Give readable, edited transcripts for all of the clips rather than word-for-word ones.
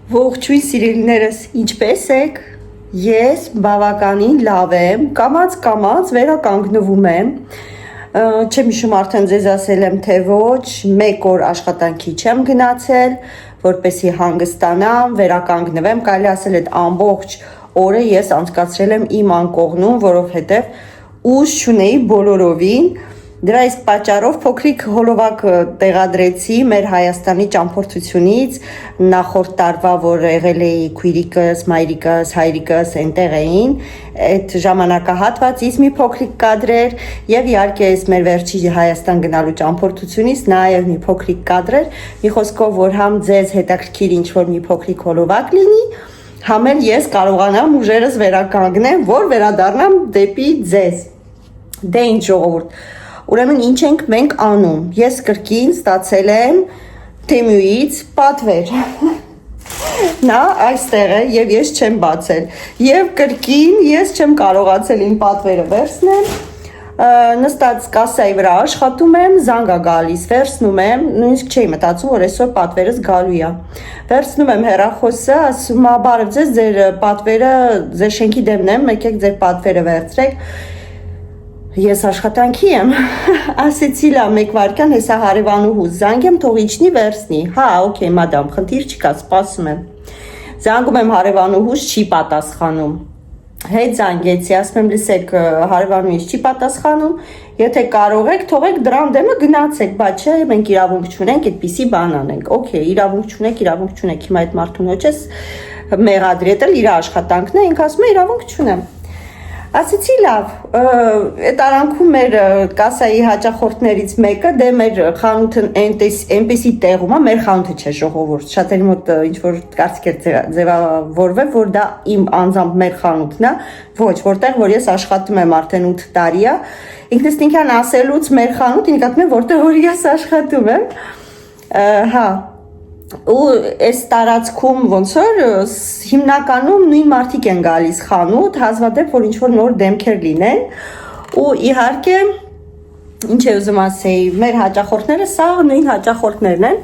Ողջույն սիրելիներս, ինչպե՞ս եք։ Ես բավականին լավ եմ, կամաց վերականգնվում եմ։ Չեմ հիշում արդեն ձեզ ասել եմ, թե ոչ, 1 օր աշխատանքի չեմ գնացել, որպեսզի հանգստանամ, վերականգնվեմ, կարելի ասել այդ ամբողջ օրը ես անցկացրել եմ իմ անկողնում, որովհետև ուժ չունեի բոլորովին։ Դրա իսկ պատճառով փոքրիկ հոլովակ տեղադրեցի մեր Հայաստանի ճամփորդությունից, նախորդ տարվա, որ եղել էի քույրիկս, մայրիկս, հայրիկս այնտեղ էին, այդ ժամանակահատվածից մի փոքրիկ կադրեր եւ իհարկե այս մեր վերջի Հայաստան գնալու ճամփորդությունից նաեւ մի փոքրիկ կադրեր, մի խոսքով, որ համ ձեզ հետաքրքիր ինչ-որ մի փոքրիկ հոլովակ լինի, համ էլ ես կարողանամ ուժերս վերականգնեմ, որ վերադառնամ դեպի ձեզ։ Դե ինչ ժողովուրդ, ուրեմն ինչ ենք մենք անում։ Ես կրկին ստացել եմ Թեմյուից պատվեր։ Նա այստեղ է եւ ես չեմ բացել։ Եվ կրկին ես չեմ կարողացել իմ պատվերը վերցնել։ Նստած կասայի վրա աշխատում եմ, զանգ է գալիս, վերցնում եմ, նույնիսկ չէի մտածում, որ այսօր պատվերս գալու է։ Վերցնում եմ հեռախոսը, ասում եմ, բարև ձեզ, ձեր պատվերը, ձեր շենքի դեմն եմ, եկեք ձեր պատվերը վերցրեք։ Ես աշխատանքի եմ, ասեցի լա 1 վայրկյան, հեսա հարևանուհուս զանգեմ, թող իջնի վերցնի, հա, օքեյ մադամ, խնդիր չկա, սպասում եմ, զանգում եմ հարևանուհուս, չի պատասխանում, հետ զանգեցի, ասում եմ լսեք, հարևանուհիս չի պատասխանում, եթե կարող եք, թողեք դրան դեմը գնացեք, բա չէ, մենք իրավունք չունենք, այդպիսի բան անենք, օքեյ, իրավունք չունեք, հիմա այդ մարդուն ոչ ես մեղադրի, էլ իր աշխատանքն է, ինք ասում է իրավունք չունեմ։ Ասեցի լավ, այդ արանքում մեր կասայի հաճախորդներից մեկը, դե մեր խանութն այնպեսի տեղում է, մեր խանութը չէ ժողովուրդ, շատերի մոտ ինչ-որ կարծիք էր ձևավորվել, որ դա իմ անձամբ մեր խանութն է, ոչ, որտեղ որ ես աշխատում եմ արդեն 8 տարի է, ինքնս ինքան ասելուց մեր խանութ, ինքնատում եմ, որտեղ որ ես աշխատում եմ, հա, ու այս տարածքում ոնց որ հիմնականում նույն մարդիկ են գալիս խանութ, հազվադեպ որ ինչ-որ նոր դեմքեր լինեն ու իհարկե ինչ է ուզում ասեի, մեր հաճախորդները սա նույն հաճախորդներն են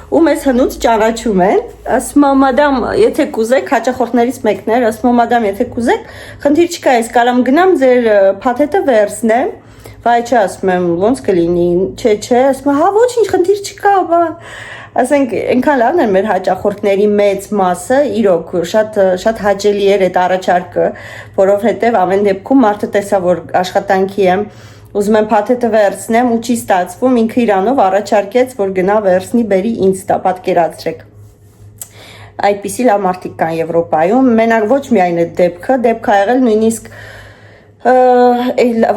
ու մեզ հնուց ճանաչում են, ասում եմ մադամ, եթե կուզեք, հաճախորդներից մեկն էր, ասում եմ մադամ, եթե կուզեք, խնդիր չկա, ես կարամ գնամ ձեր փաթեթը վերցնեմ, վայ չէ, ասում եմ, ոնց կլինի, չէ, ասում եմ, հա ոչինչ, խնդիր չկա, բա ասենք այնքան լավն էր մեր հաճախորդների մեծ մասը, իրոք շատ հաճելի էր այդ առաջարկը, որովհետև ամեն դեպքում մարդը տեսա, որ աշխատանքի եմ, ուզում եմ փաթեթը վերցնեմ ու չի ստացվում, ինքը իրանով առաջարկեց, որ գնա վերցնի, բերի ինձ տա, պատկերացրեք։ Այդպիսի լավ մարդիկ կան Եվրոպայում, մենակ ոչ միայն այդ դեպքը ա եղել նույնիսկ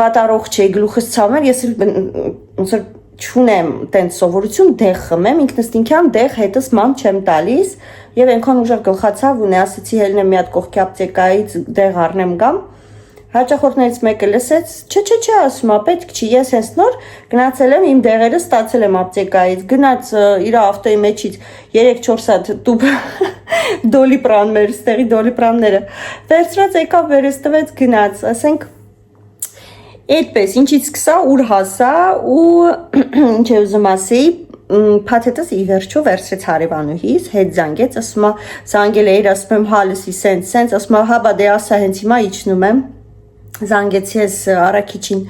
վատառողջ էի գլուխս ցավում, ես ոնց որ չունեմ տենց սովորություն դեղ խմեմ, ինքնս ինքան դեղ հետս ման չեմ տալիս եւ այնքան ուժեղ գլխացավ ու ասեցի հելնեմ մի հատ կողքի ապտեկայից դեղ առնեմ գամ հաճախորդներից մեկը լսեց չէ ասում պետք չի ես հենց նոր գնացել եմ իմ դեղերը ստացել եմ ապտեկայից գնաց իր ավտոյի մեջից 3-4 հատ տուբ դոլիպրաններ ստեղի դոլիպրանները վերցրած եկավ վերես տվեց գնաց ասենք Այդպես, ինչից սկսա, ուր հասա ու ինչ է ուզում ասեի, փաթեթս ի վերջո վերցրեց հարևանուհիս, հետ զանգեց, ասում է, զանգել էիր, ասում եմ, հա լսի, սենց, ասում է, հա բա դե ասա հենց հիմա իջնում եմ, զանգեցի ես առաքիչին,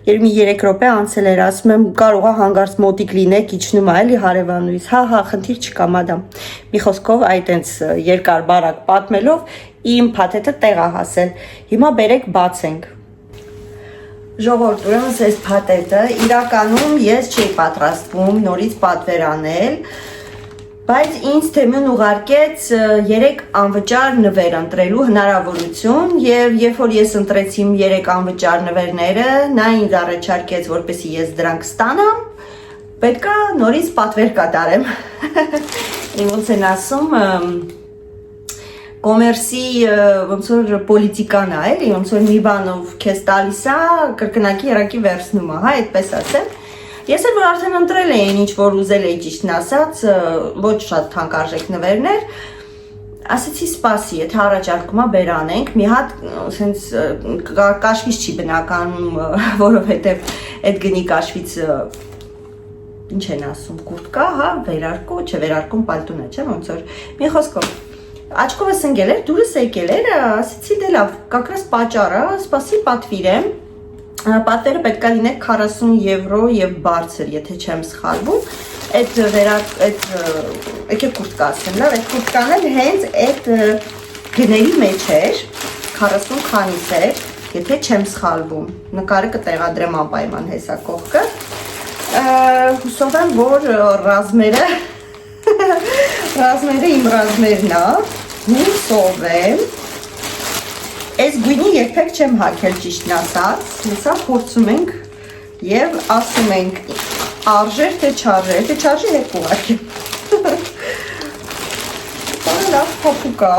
երբ մի 3 րոպե անցել էր, ասում եմ, կարող է հանգարց մոտիկ լինեք, իջնում է էլի հարևանուհիս, հա, խնդիր չկա, մադամ, մի խոսքով այդ հենց երկար բարակ պատմելով իմ փաթեթը տեղ է հասել, հիմա բերեք բացենք Ժողովուրդ, ուրեմն այս փաթեթը իրականում ես չէի պատրաստվում նորից պատվեր անել, բայց ինձ Թեմյուն ուղարկեց 3 անվճար նվեր ընտրելու հնարավորություն եւ երբ որ ես ընտրեցի 3 անվճար նվերները, նա ինձ առաջարկեց, որպեսզի ես դրանք ստանամ, պետքա նորից պատվեր կատարեմ։ Ոնց են ասում Կոմերսի ոնց որ պոլիտիկան է, էլի, ոնց որ մի բանով քեզ տալիս է, կրկնակի երակի վերցնում է, հա, այդպես ասեմ։ Ես էլ որ արդեն ընտրել էին, ինչ որ ուզել էի ճիշտն ասած, ոչ շատ թանկարժեք նվերներ, ասեցի սպասի, եթե առաջարկում է բեր անենք, մի հատ սենց կաշվից չի բնականում, որովհետև այդ գնի կաշվից ինչ են ասում, կուրտկա, հա, վերարկու, չէ, վերարկում պալտուն է, չէ, ոնց որ մի խոսքով աչքովս ընկել էր, դուրս եկել էր, ասեցի դե լավ, как раз պատճառը, սպասի պատվիրեմ։ Պատվերը պետք է լիներ 40 եվրո եւ բարձր, եթե չեմ սխալվում։ Այդ եկեք կուրտկա ասեմ, լավ, այդ կուրտկան էլ հենց այդ գների մեջ էր, 40 քանիս էր, եթե չեմ սխալվում։ Նկարը կտեղադրեմ անպայման հեսա կողքը։ Հուսով եմ, որ ռազմերը իմ ռազմերն է, հուսով եմ։ Այս գույնի երբեք չեմ հագել ճիշտն ասած, հեսա փորձում ենք եւ ասում ենք արժեր թե չարժեր, թե չարժի հետ ուղարկեմ։ Բանը լավ փոփուկա,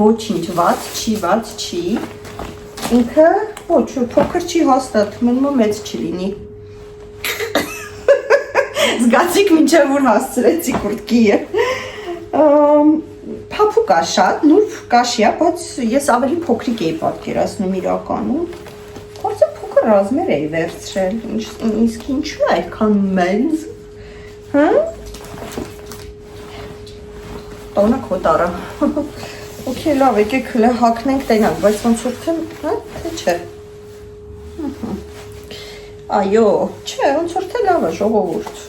ոչինչ, ված չի, ինքը ոչ, փոքր չի հաստատ, մնում մեծ չի լինի։ Զգացիք մինչև որ հասցրեցի կուրտկիը։ Փափուկ է շատ, նուրբ կաշի է, բայց ես ավելի փոքրիկ էի պատկերացնում իրականում։ Կարծեմ փոքր ռազմեր էի վերցրել, իսկ ինչու է այդքան մեծ։ Հա? Տոնը քոտարը։ Okay, լավ, եկեք հագնենք տենանք, բայց ոնց որ թե, հա, թե չէ։ Այո, չէ, ոնց որ թե լավ է, ժողովուրդ։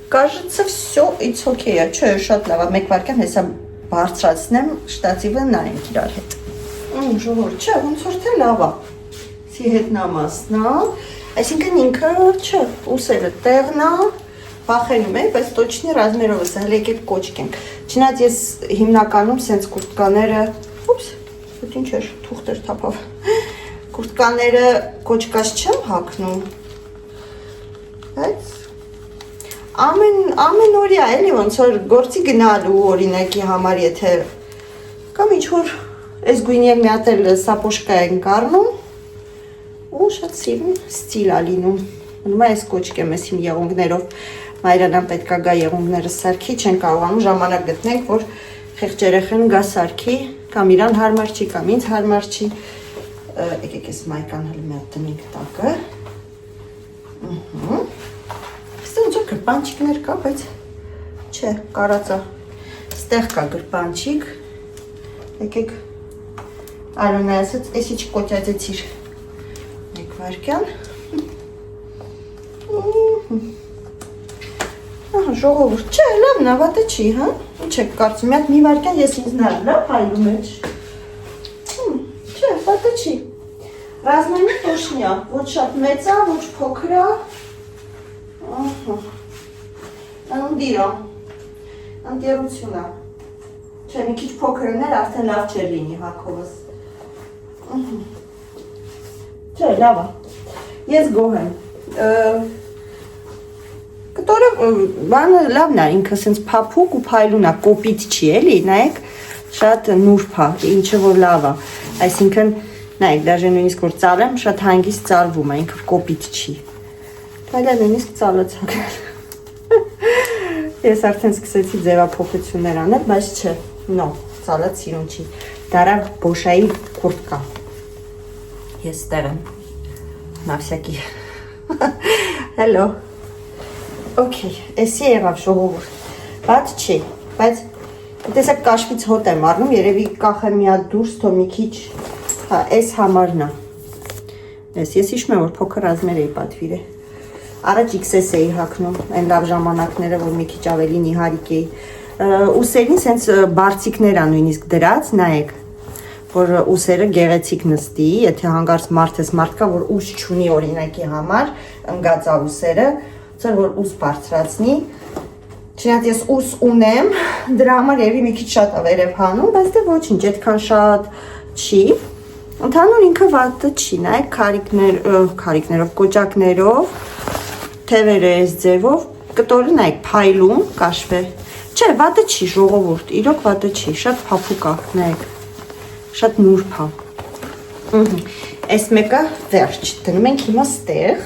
Кажется, все, it's okay, չէ, շատ լավ է, մեկ վարքան հեսա բարձրացնեմ, շտացիվը նայենք իրար հետ։ Ժողովուրդ, չէ, ոնց որ թե լավ է։ Սի հետ նամասնա, այսինքն ինքը, չէ, ուսերը տեղն է, բախենում է, բայց տոչնի ռազմերովս է, հələ եկեք կոչկենք։ Չնայած ես հիմնականում սենց կուրտկաները, ուպս, ոտ ինչ էր, թուղթեր թափավ, կուրտկաները կոչկած չեմ հագնում, բայց ամեն օրյա էլի ոնց որ գործի գնալու օրինակի համար, եթե կամ ինչ-որ այս գույնի մի հատ էլ սապոշկա ենք առնում ու շատ սիրուն ստիլ է լինում։ Մնում է այս կոչկեմ ես իմ եղունգներով, մայրանան պետք է գա եղունգները սարքի, չեն կարողանում ժամանակ գտնենք, որ խեղճ երեխեն գա սարքի, կամ իրան հարմար չի, կամ ինձ հարմար չի։ Եկեք ես մայկան հələ մի հատ տնենք տակը։ Ոնց որ գրպանչիկներ կա, բայց չէ, կարածա, ստեղ կա գրպանչիկ, եկեք Արոնը ասաց, էսի չկոճացեցիր, մեկ վարկյան, ժողովուրդ, չէ, լավ նավատը չի, հա, ինչ եք կարծում, մի վարկյան ես ինձ նար, լավ հայլու մեջ, չէ, վատը չի, ռազմենի տոշնյա, ոչ շատ մեծ է, ոչ փոքր է, Անդիրա, անտերությունա, չէ, մի քիչ փոքրն էր, արդեն լավ չէր լինի հագովս, չէ, լավ է, ես գոհ եմ, կտորը բանը լավն է, ինքը սենց փափուկ ու փայլուն է, կոպիտ չի էլի, նայեք, շատ նուրբ է, ինչը որ լավ է, այսինքն, նայեք, դաժե նույնիսկ որ ծալեմ, շատ հանգիստ ծալվում է, ինքը կոպիտ չի, Թալյա նույնիսկ ծալացակ Ես արդեն սկսեցի ձևափոխություններ անել, բայց չէ, նո, ծալած սիրուն չի Դարա բոշայի կուրտկա Ես ստեղ եմ Նավսյակի Հելո Okay, էսի եղավ ժողովուրդ Բայց չի, բայց տեսակ կաշվից հոտ եմ առնում, երևի կախեմ մի հատ դուրս, թո մի քիչ Հա, էս համարն է Ես հիշում եմ, որ փոքր ռազմեր էի պատվիրել Առաջ XS էի հագնում, այն լավ ժամանակները, որ մի քիչ ավելի նիհարիկ էի Ուսերին սենց բարձիկներ ա նույնիսկ դրած, նայեք Որ ուսերը գեղեցիկ նստի, եթե հանգարց մարդ ես մարդ կա, որ ուս չունի օրինակի համար Ընգած ա ուսերը, ծր որ ուս բարձրացնի Չնայած ես ուս ունեմ, դրա համար երևի մի քիչ շատ ա վերև հանում, բայց դե ոչինչ, այդքան շատ չի Ընդհանուր ինքը վատը չի, նայեք քարիկներով, կոճակներով Թևերը ես ձևով, կտորը նայք փայլում, կաշվե, չէ, վատը չի ժողովուրդ, իրոք վատը չի, շատ փափուկ է, նայք, շատ նուրբ է, այս մեկը վերջ, դնում ենք հիմա ստեղ,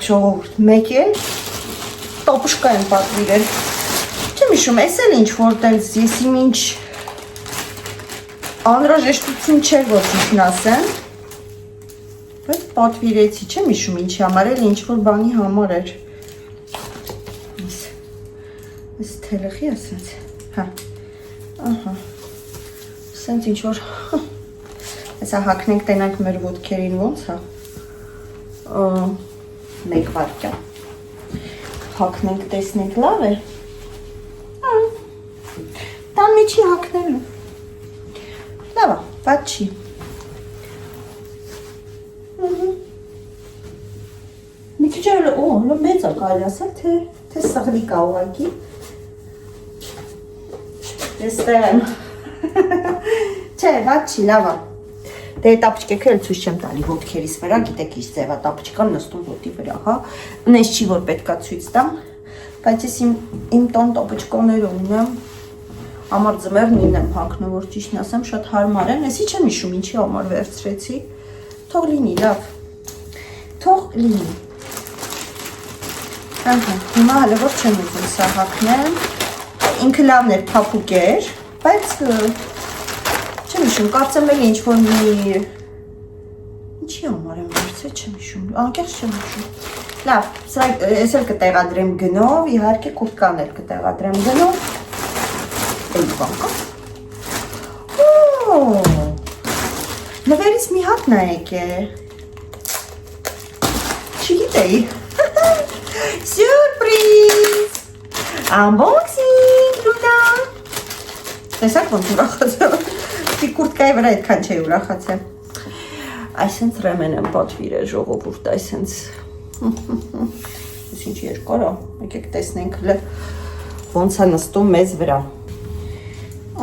ժողովուրդ, մեկ էլ, տոպուշկա եմ պատվիրել, չեմ իշում, ես էլ ինչ որ տենց, ես իմ ինչ անհրաժեշտություն չէր, որ ինչն ասեմ, Բայց պատվիրեցի, չեմ իշում ինչի համար էլ ինչ որ բանի համար էր Այս թելխի ասած, հա, ահա, սենց ինչ-որ, այսա հակնենք տենանք մեր ոտքերին ոնց, հա, մեկ վարկյա, հակնենք տեսնենք լավ է, տան մեջի հակնելու, լավ է, բատ չի, մի քիչ այլ, մեծ է կարելի ասել, թե սղլի կա ուղղակի, Եստեղ եմ, չէ, վատ չի, լավ է, դե տապչկեքը էլ ցույց չեմ տալի ոտքերիս վրա, գիտեք ինչ ձև է, տապչկան նստում ոտի վրա, հա, նես չի, որ պետքա ցույց տամ, բայց ես իմ տոն տապչկոները ունեմ, համար ձմեռն ինն եմ հագնում, որ ճիշտն ասեմ, շատ հարմար են, եսի չեմ հիշում ինչի համար վերցրեցի, թող լինի, լավ, թող լինի, հիմա հələ որ չեմ ուզում սա հագնեմ, ինքը լավն էր, փափուկ էր, բայց չեմ հիշում, կարծեմ էլ ինչ-որ մի... Ինչի համար եմ վերցրել, չեմ հիշում, անկեղծ չեմ հիշում։ Լավ, ես էլ կտեղադրեմ գնով, իհարկե կուրտկան էլ կտեղադրեմ գնով։ Էլի բան կա։ Նվերից մի հատ նայեք է։ Չգիտեի։ Սյուրպրիզ։ Unboxing, Լունա։ Տեսակ ոնց ուրախացել։ Պի կուրտկայի վրա այդքան չէի ուրախացել։ Այսենց ռեմեն եմ պատվիրել ժողովուրդ, այսենց։ Ես ինչ երկար է, եկեք տեսնենք ոնց է նստում մեզ վրա։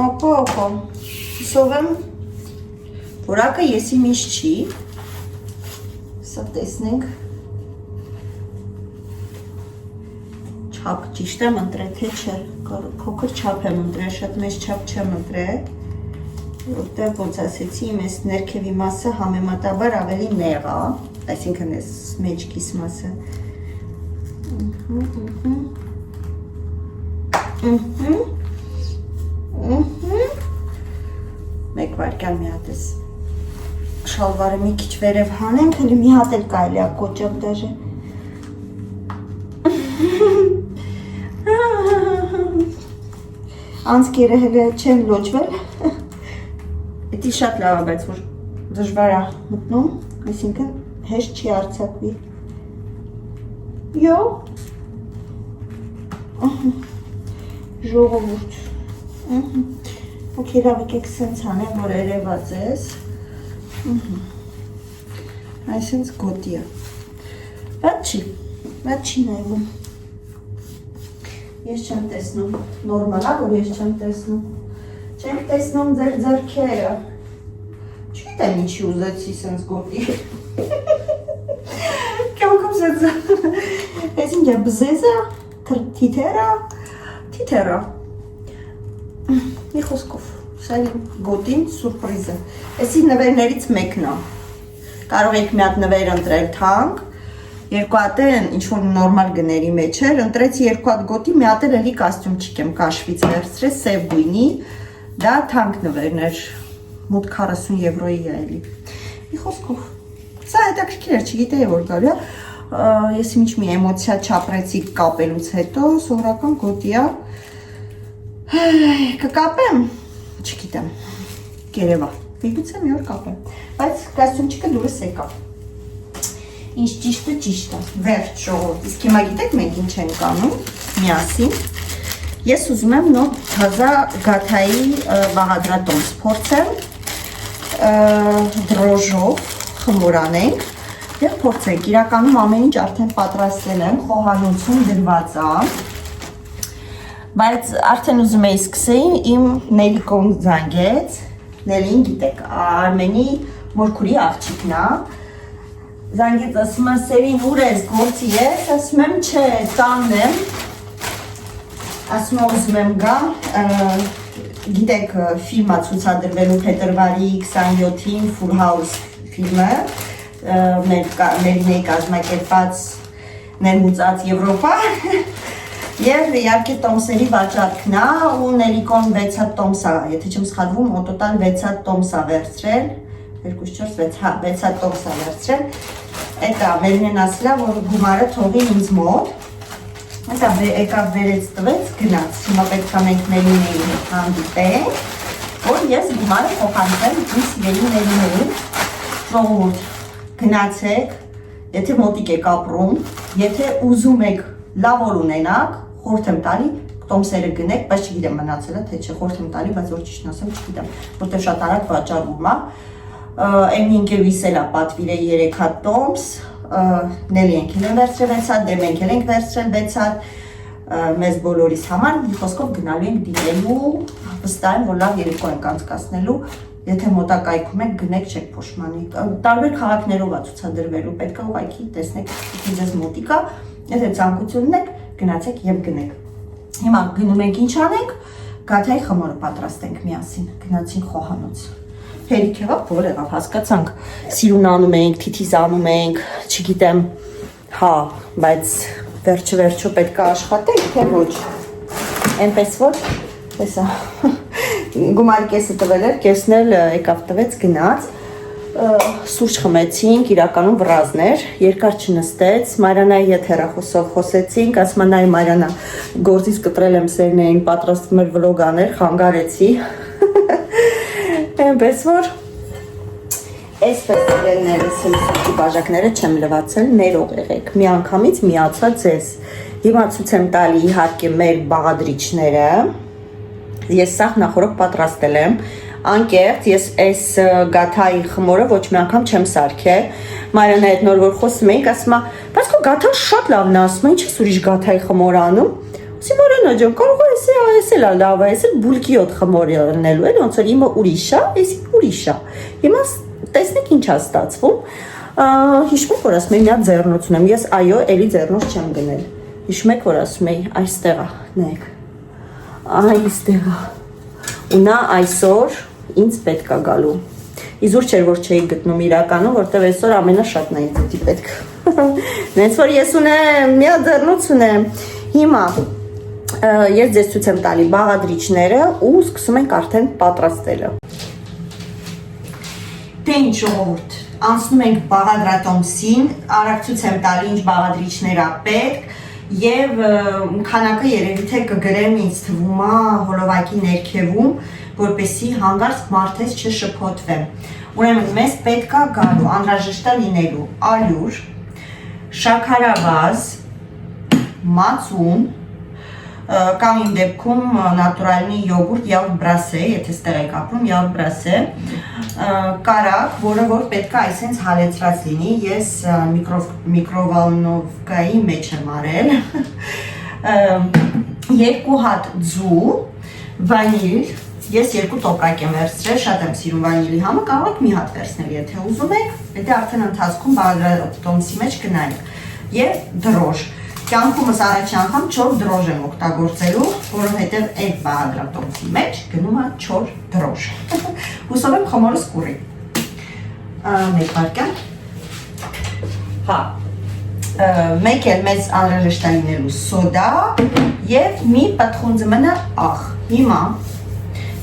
Ապա, հուսով եմ, որակը եսի միշտ չի։ Սա տեսնենք։ Չապ ճիշտ եմ ընտրել, թե չէ, փոքր չապ եմ ընտրել, շատ մեծ չապ չեմ ընտրել, որտեղ ոնց ասեցի, իմ այս ներքևի մասը համեմատաբար ավելի նեղ է, այսինքն այս մեջքիս մասը։ Մեկ վարկյալ մի հատ ես շալվարը մի քիչ վերև հանենք, հələ մի հատ էլ կարելի է կոճակ դաժե։ Անցքերը հələ չեն լոճվել, էդի շատ լավ է, բայց որ դժվար է մտնում, այսինքն հեշտ չի արձակվի։ Յո, ժողովուրդ, ոքի լավ եկեք սենց հանեմ, որ երևած ես, այսենց գոտի է, բատ չի նայվում, ես չեմ տեսնում, նորմալ է, որ ես չեմ տեսնում, չենք տեսնում ձեր ձեռքերը, չգիտեմ ինչի ուզեցի սենց գոտի, կյանքում սենց, ես ինչ է, բզեզը, թիթերը, մի խոսքով, սա գոտին սուրպրիզը, եսի նվերներից մեկն է, կարող եք մի հատ նվեր ընտրել թանկ, երկու հատ են ինչ-որ նորմալ գների մեջ էր, ընտրեցի երկու հատ գոտի, մի հատ էլ էլի կաստյումչիկ եմ կաշվից վերցրել, սև գույնի, դա թանկ նվերն էր, մոտ 40 եվրոյի է էլի, մի խոսքով, սա հետաքրքիր էր, չգիտեի որ գալու է, ես ինչ մի էմոցիա չապրեցի կապելուց հետո, սովորական գոտի է, կկապեմ, չգիտեմ, կերևա, միգուցե մի օր կապեմ, բայց կաստյումչիկը դուրս եկա, ինչ ճիշտը, վերջ ժողովուրդ, իսկ հիմա գիտեք մենք ինչ ենք անում, միասին, ես ուզում եմ նոր թազա գաթայի բաղադրատոմս փորձեմ, դրոժով խմոր անենք և փորձենք, իրականում ամեն ինչ արդեն պատրաստել եմ, խոհանոցում դրված է, բայց արդեն ուզում էի սկսեին, իմ Նելիկոն զանգեց, Նելին գիտեք, Արմենի մորքուրի աղջիկն է, զանգեց ասում է Սերին ուր ես, գործի ես, ասում եմ չէ, տանն եմ, ասում է ուզում եմ գամ, գիտեք ֆիլմա ցուցադրվելու փետրվարի 27-ին Full House ֆիլմը, Մերինեի կազմակերպած ներմուծած Եվրոպա և իհարկե տոմսերի վաճառքն է ու Նելիկոն 6 հատ տոմս է, եթե չեմ սխալվում, տոտալ 6 հատ տոմս է վերցրել, 2-4-6 հատ տոմս է վերցրել, էտա Մերինեն ասել է, որ գումարը թողի ինձ մոտ, Դա եկավ վերեց տվեց, գնաց։ Հիմա պետք է մենք Նելիներին հանդիպենք, որ ես գումարը փոխանցեմ իմ սիրելի Նելիներին։ Ժողովուրդ, գնացեք, եթե մոտիկ եք ապրում, եթե ուզում եք լավ օր ունենաք, խորհուրդ եմ տալի տոմսերը գնեք, բայց չգիտեմ մնացել է թե չէ, խորհուրդ եմ տալի, բայց որ ճիշտն ասեմ, չգիտեմ, որտեղ շատ արագ վաճառվում է։ Այն ինքերուիս էլ է պատվիրել 3 հատ տոմս, Նելի ենք են վերցրել 6 հատ, դե մենք ենք վերցրել 6 հատ, մեզ բոլորիս համար, մի խոսքով գնալու ենք դիմելու, վստահ եմ, որ լավ երեկո ենք անցկացնելու, եթե մոտակայքում եք գնեք չեք փոշմանի, տարբեր քաղաքներով է ցուցադրվելու, պետք է ուղղակի տեսնեք ձեզ մոտիկա, եթե ցանկություն եք, գնացեք եւ գնեք։ Հիմա գնում ենք ինչ անենք, գաթայի խմորը պատրաստենք միասին, գնացինք խոհանոց։ Հերիք եղավ, որ եղավ, հասկացանք, սիրուն անում ենք, թիթիզ անում ենք, չգիտեմ, հա, բայց վերջը պետք է աշխատենք, թե ոչ, այնպես որ, տեսա, գումարի կեսը տվել էր, կեսն էլ եկավ տվեց գնաց, սուրճ խմեցինք, իրականում վրազներ, երկար չնստեց, Մարիանայի հետ հեռախոսով խոսեցինք, ասում եմ նայ Մարիանա, գործից կտրել եմ Սերնեին, պատրաստվում էր վլոգ աներ, խանգարեցի, այնպես որ, այսպես սիրելիներս սուրճի բաժակները չեմ լվացել, ներող եղեք, մի անգամից միացա ձեզ, հիմա ցույց եմ տալի իհարկե մեր բաղադրիչները, ես սաղ նախորդ պատրաստել եմ, անկեղծ, ես այս գաթայի խմորը ոչ մի անգամ չեմ սարքել, Մարիանայի հետ նոր որ խոսում էինք, ասում է, բայց քո գաթան շատ լավն է, ասում է, ինչ ես ուրիշ գաթայի խմոր անում, ասի Մարիանա ջան, կարող է էս էլ լավ է, էս էլ բուլկի հոտ խմոր ելնելու էլ, ոնց որ իմը ուրիշ է, էսի ուրիշ է, հիմա տեսնեք ինչ է ստացվում, հիշում եք, որ ասում էի մի հատ ձեռնոց ունեմ, ես այո, էլի ձեռնոց չեմ գնել, հիշում եք, որ ասում էի, այստեղ է, նայեք, այստեղ է, ու նա այսօր ինձ պետք է գալու, իզուր չէր, որ չէի գտնում իրականում, որտև այսօր ամենաշատն է ինձ դի պետք, նենց որ ես ունեմ, մի հատ ձեռնոց ունեմ, հիմա ես ձեզ ցույց եմ տալի բաղադրիչները ու սկսում ենք արդեն պատրաստելը։ Դե ինչ ժողովուրդ, անցնում ենք բաղադրատոմսին, արագ ցույց եմ տալի ինչ բաղադրիչներ է պետք եւ քանակը երևի թե կգրեմ ինձ թվում է հոլովակի ներքևում, որպեսզի հանգարց մարդես չշփոթվեմ։ Ուրեմն մեզ պետք է գալու անհրաժեշտ է լինելու ալյուր, շաքարավազ, մածուն, կամ իմ դեպքում նատուրալնի յոգուրտ յալտ բրասե, եթե ստեղ եք ապրում յալտ բրասե, կարակ, որը որ պետք է այսենց հալեցրած լինի, ես միկրովալնովկայի մեջ եմ արել, 2 հատ ձու, վանիլ, ես 2 տոպրակ եմ վերցրել, շատ եմ սիրում վանիլի համը, կարող եք մի հատ վերցնել, եթե ուզում եք, եթե արդեն ընթացքում բաղադրատոմսի մեջ գնայինք, և դրոշ, կյանքումս առաջի անգամ 4 դրոշ եմ օգտագործելու, որովհետև այդ բաղադրատոմսի մեջ գնում է 4 դրոշ, հուսով եմ խմորս կուրի, մեկ վարկյան, հա, մեկ էլ մեզ անհրաժեշտ է լինելու սոդա և մի պտխունձ մնա աղ, հիմա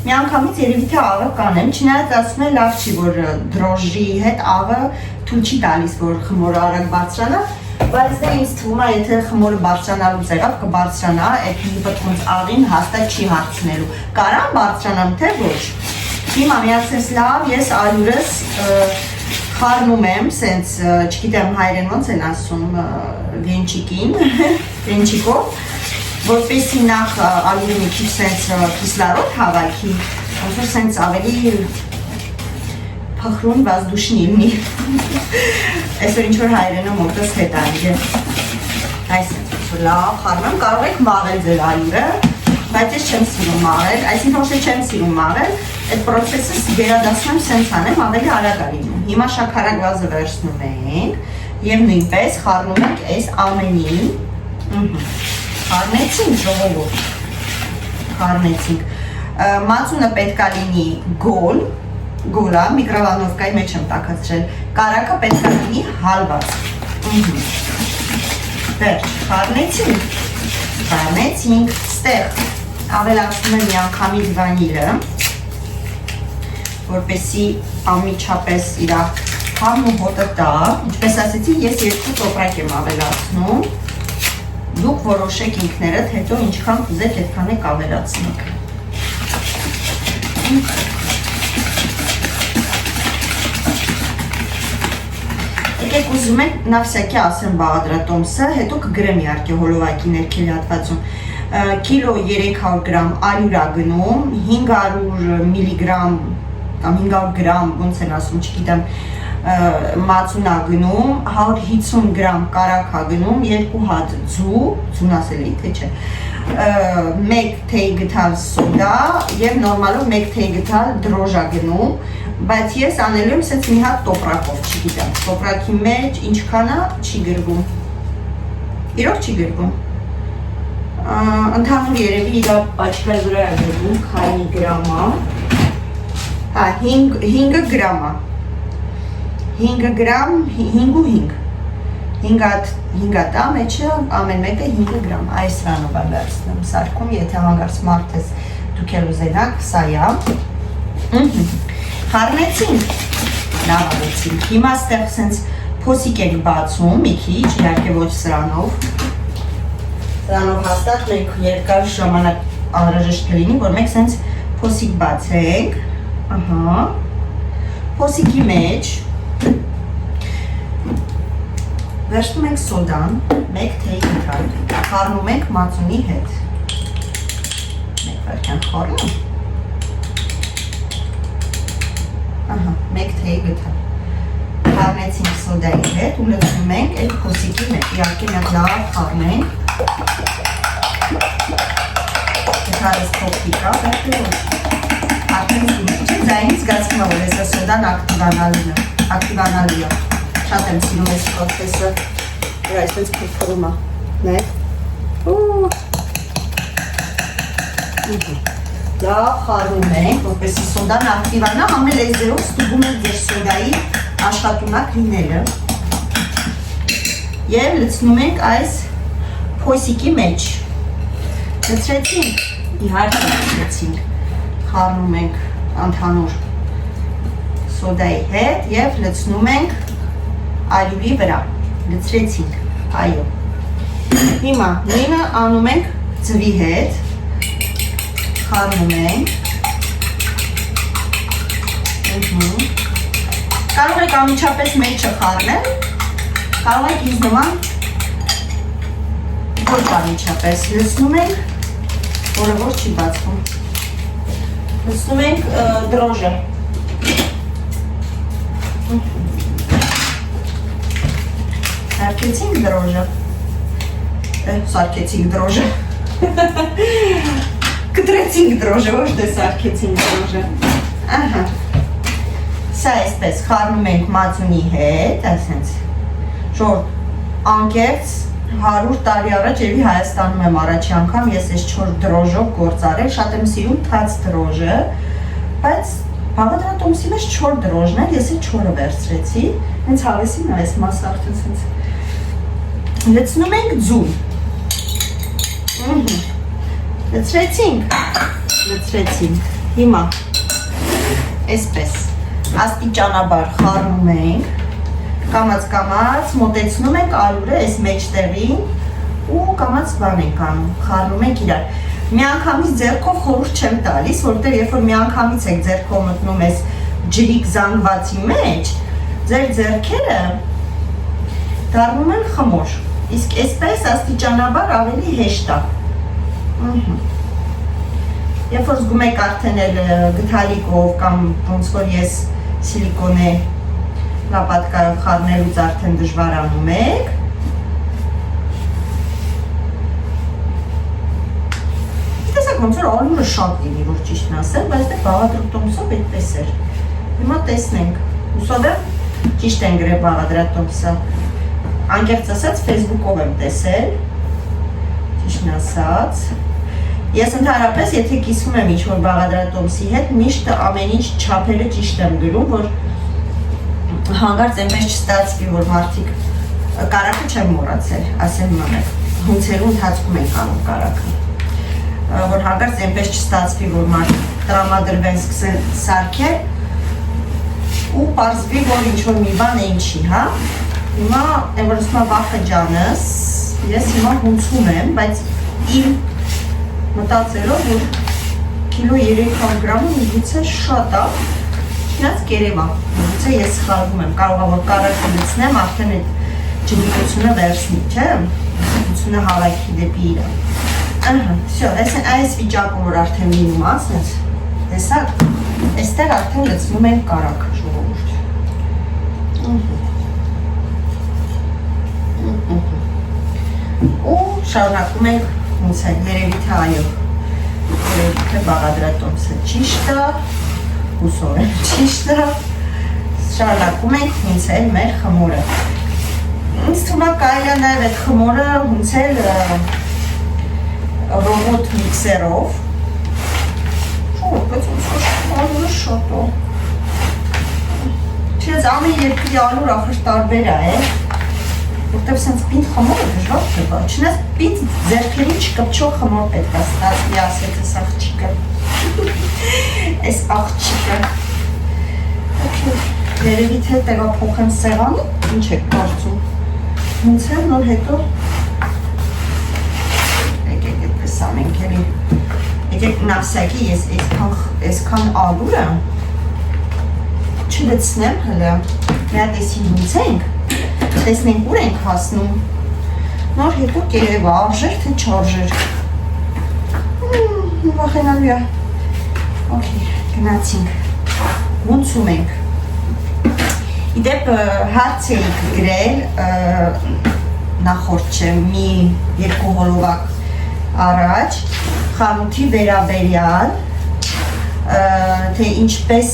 մի անգամից երևի թե աղը կանեմ, չնայած ասում է լավ չի, որ դրոշի հետ աղը թույլ չի տալիս, որ խմորը արագ բարձրանա, բայց դա ինձ թվում է, եթե խմորը բարձրանալուց եղավ, կբարձրանա, այդ մի պտխունձ աղին հաստատ չի հարցնելու, կարամ բարձրանամ, թե ոչ, հիմա միացես լավ, ես ալյուրս խառնում եմ, սենց, չգիտեմ հայերեն ոնց են ասում, վենչիկին, վենչիկով, որպեսի նախ ալյուրը մի քիչ սենց կիսլարոդ հավաքի, ոնց որ սենց ավելի փխրուն վազդուշնի լինի, այսօր ինչ-որ հայերենը մոտս հետ այլ, այսպես լավ խառնում, կարող եք մաղել ձեր ալյուրը, բայց ես չեմ սիրում մաղել, այսինքն ոչ չեմ սիրում մաղել, այդ պրոցեսս գերադասում եմ սենց անեմ, ավելի արագ է լինում, հիմա շաքարագազը վերցնում ենք և նույնպես խառնում ենք այս ամենին, խառնեցինք ժողովուրդ, խառնեցինք, մածունը պետք է լինի գոլա, միկրովալնովկայի մեջ եմ տաքացրել, կարակը պետք է լինի հալված, վերջ, խառնեցինք, ստեղ ավելացնում եմ միանգամից վանիլը, որպեսի անմիջապես իր համն ու հոտը տա, ինչպես ասեցի, ես 2 տոպրակ եմ ավելացնում, Դուք որոշեք ինքներդ, հետո ինչքան կուզեք, այդքան եք ավելացնեք։ Եկեք ուզում եք նա всякի ասեմ բաղադրատոմսը, հետո կգրեմ իհարկե հոլովակի ներքևի հատվածում։ Կիլո 300 գրամ ալյուրա գնում, 500 միլիգրամ կամ 500 գրամ, ոնց են ասում, չգիտեմ, մածունա գնում, 150 գրամ կարագ գնում, 2 հատ ձուն ասելի, թե չէ, 1 թեյ գթալ սոդա եւ նորմալով 1 թեյ գթալ դրոժա գնում, բայց ես անելու եմ սենց մի հատ տոպրակով, չգիտեմ, տոպրակի մեջ ինչքան է, չի գրվում, իրոք չի գրվում, ընդհանուր երևի իր աչքայի վրա է գրվում, քանի գրամա, 5 գրամա, 5 գրամ, 5 ու 5, 5 տա մեջը, ամեն մեկը 5 գրամ, այս սրանով է վերցնեմ, սարքում, եթե հանգարց մարդ ես դուք էլ ուզենաք, սա է, խառնեցինք, լավ արեցինք, հիմա ստեղ սենց փոսիկ ենք բացում, մի քիչ, իհարկե ոչ սրանով հաստատ մենք երկար ժամանակ անհրաժեշտ կլինի, որ մենք սենց փոսիկ բացենք, փոսիկի մեջ վերցնում ենք սոդան, 1 թեյ գթալ, խառնում ենք մածունի հետ, մեկ վայրկյան խառնում, 1 թեյ գթալ, խառնեցինք սոդայի հետ ու լցնում ենք այդ փոսիկի մեջ, իհարկե մենք լավ խառնենք, գթալս փոքրիկ է, վերջը ոչ, արդեն ձայնից զգացվում է, որ ես սոդան ակտիվանալու է, շատ եմ սիրում ես պրոցեսը, որ այսպես փրփրում է, նայեք, լավ խառնում ենք, որպեսզի սոդան ակտիվանա, ամեն լեզերով ստուգում ենք ձեր սոդայի աշխատունակ լինելը և լցնում ենք այս փոսիկի մեջ, լցրեցինք, իհարկե լցրեցինք, խառնում ենք ընդհանուր սոդայի հետ և լցնում ենք ալյուրի վրա, լցրեցինք, այո, հիմա նույնը անում ենք ձվի հետ, խառնում ենք, կարող եք անմիջապես մեջը խառնել, կարող եք ինձ նման ոչ անմիջապես, լցնում ենք, որը ոչ չի բացվում, լցնում ենք դրոժը, սարքեցինք դրոժը, կտրեցինք դրոժը, ոչ թե սարքեցինք դրոժը, սա այսպես խառնում ենք մածունի հետ, այսենց, ժոր անկեղծ 100 տարի առաջ էվի Հայաստանում եմ առաջի անգամ, ես ես 4 դրոժով գործարել, շատ եմ սիրում թաց դրոժը, բայց բաղադրատոմսի մեջ 4 դրոժն է, ես է 4-ը վերցրեցի, հենց հավեսին այս մասը արդեն սենց, լցնում ենք ձուն, լցրեցինք, հիմա, այսպես, աստիճանաբար խառնում ենք, կամաց մոտեցնում ենք ալյուրը այս մեջտեղին ու կամաց բան ենք անում, խառնում ենք իրար, մի անգամից ձեռքով խորհուրդ չեմ տալիս, որտեղ երբ որ մի անգամից եք ձեռքով մտնում այս ջրիկ զանգվածի մեջ, ձեր ձեռքերը դառնում են խմոր, իսկ այսպես աստիճանաբար ավելի հեշտ է, երբ որ զգում եք արդեն գթալիկով կամ ոնց որ ես սիլիկոնե լապատկայով խառնելուց արդեն դժվարանում եք, տեսակ ոնց որ ալյուրը շատ լինի, որ ճիշտն ասեմ, բայց դե բաղադրատոմսով այդպես էր, հիմա տեսնենք, հուսով եմ ճիշտ են գրել բաղադրատոմսը, անկեղծ ասած Facebook-ով եմ տեսել, ճիշտն ասած, ես ընդհանրապես եթե կիսվում եմ ինչ-որ բաղադրատոմսի հետ, միշտ ամեն ինչ չափերը ճիշտ եմ գրում, որ հանգարց այնպես չստացվի, որ մարդիկ կարակը չեմ մոռացել, ասեմ մանեք, հունցելու ընթացքում ենք անում կարակը, որ հանգարց այնպես չստացվի, որ մարդիկ տրամադրվեն սկսեն սարքել ու պարզվի, որ ինչ-որ մի բան է ինչի, հա, հիմա, այն որ ուսմա վախը ջանս, Ես հիմա հունցում եմ, բայց իմ մտածելով, որ կիլո 300 գրամը միգուցե շատ է, չնայած կերևա, միգուցե ես սխալվում եմ, կարող է որ կարակը լցնեմ, արդեն այդ ջնիկությունը վերցնի, չէ, ջնիկությունը հավայքի դեպի իրա։ Всё, այս վիճակում որ արդեն լինում է, ասենց, տեսակ, այստեղ արդեն լցնում ենք կարակ, ժողովուրդ։ Ու շարունակում ենք հունցել, երևի թե այո, երևի թե բաղադրատոմսը ճիշտ է, հուսով եմ ճիշտ է, շարունակում ենք հունցել մեր խմորը։ Ինձ թվում է կարելի է նաև այդ խմորը հունցել ռոբոտ միքսերով, բայց ոնց որ անունը շատ է։ Չես ամեն երկրի անունը ախր տարբեր է, որտեվ սենց պինդ խմորը դժվար չէ, չնայած պինդ ձեռքերին չկպչող խմոր պետք է ստացվի, ասեց այս աղջիկը։ Այս աղջիկը։ Երևի թե տեղափոխեմ սեղանը, ինչ եք կարծում։ Հունցել նոր հետո եկեք այդպես ամենք էլի։ Եկեք նասյակի ես այսքան ալուրը չլցնեմ հլը, մի հատ էսի հունցենք, տեսնենք ուր ենք հասնում, նոր հետո կերևա, արժեր թե չարժեր։ Վախենալու է։ Okay, գնացինք, հունցում ենք։ Իդեպ հարց էիք գրել, նախորդ չէ, մի երկու հոլովակ առաջ, խանութի վերաբերյալ, թե ինչպես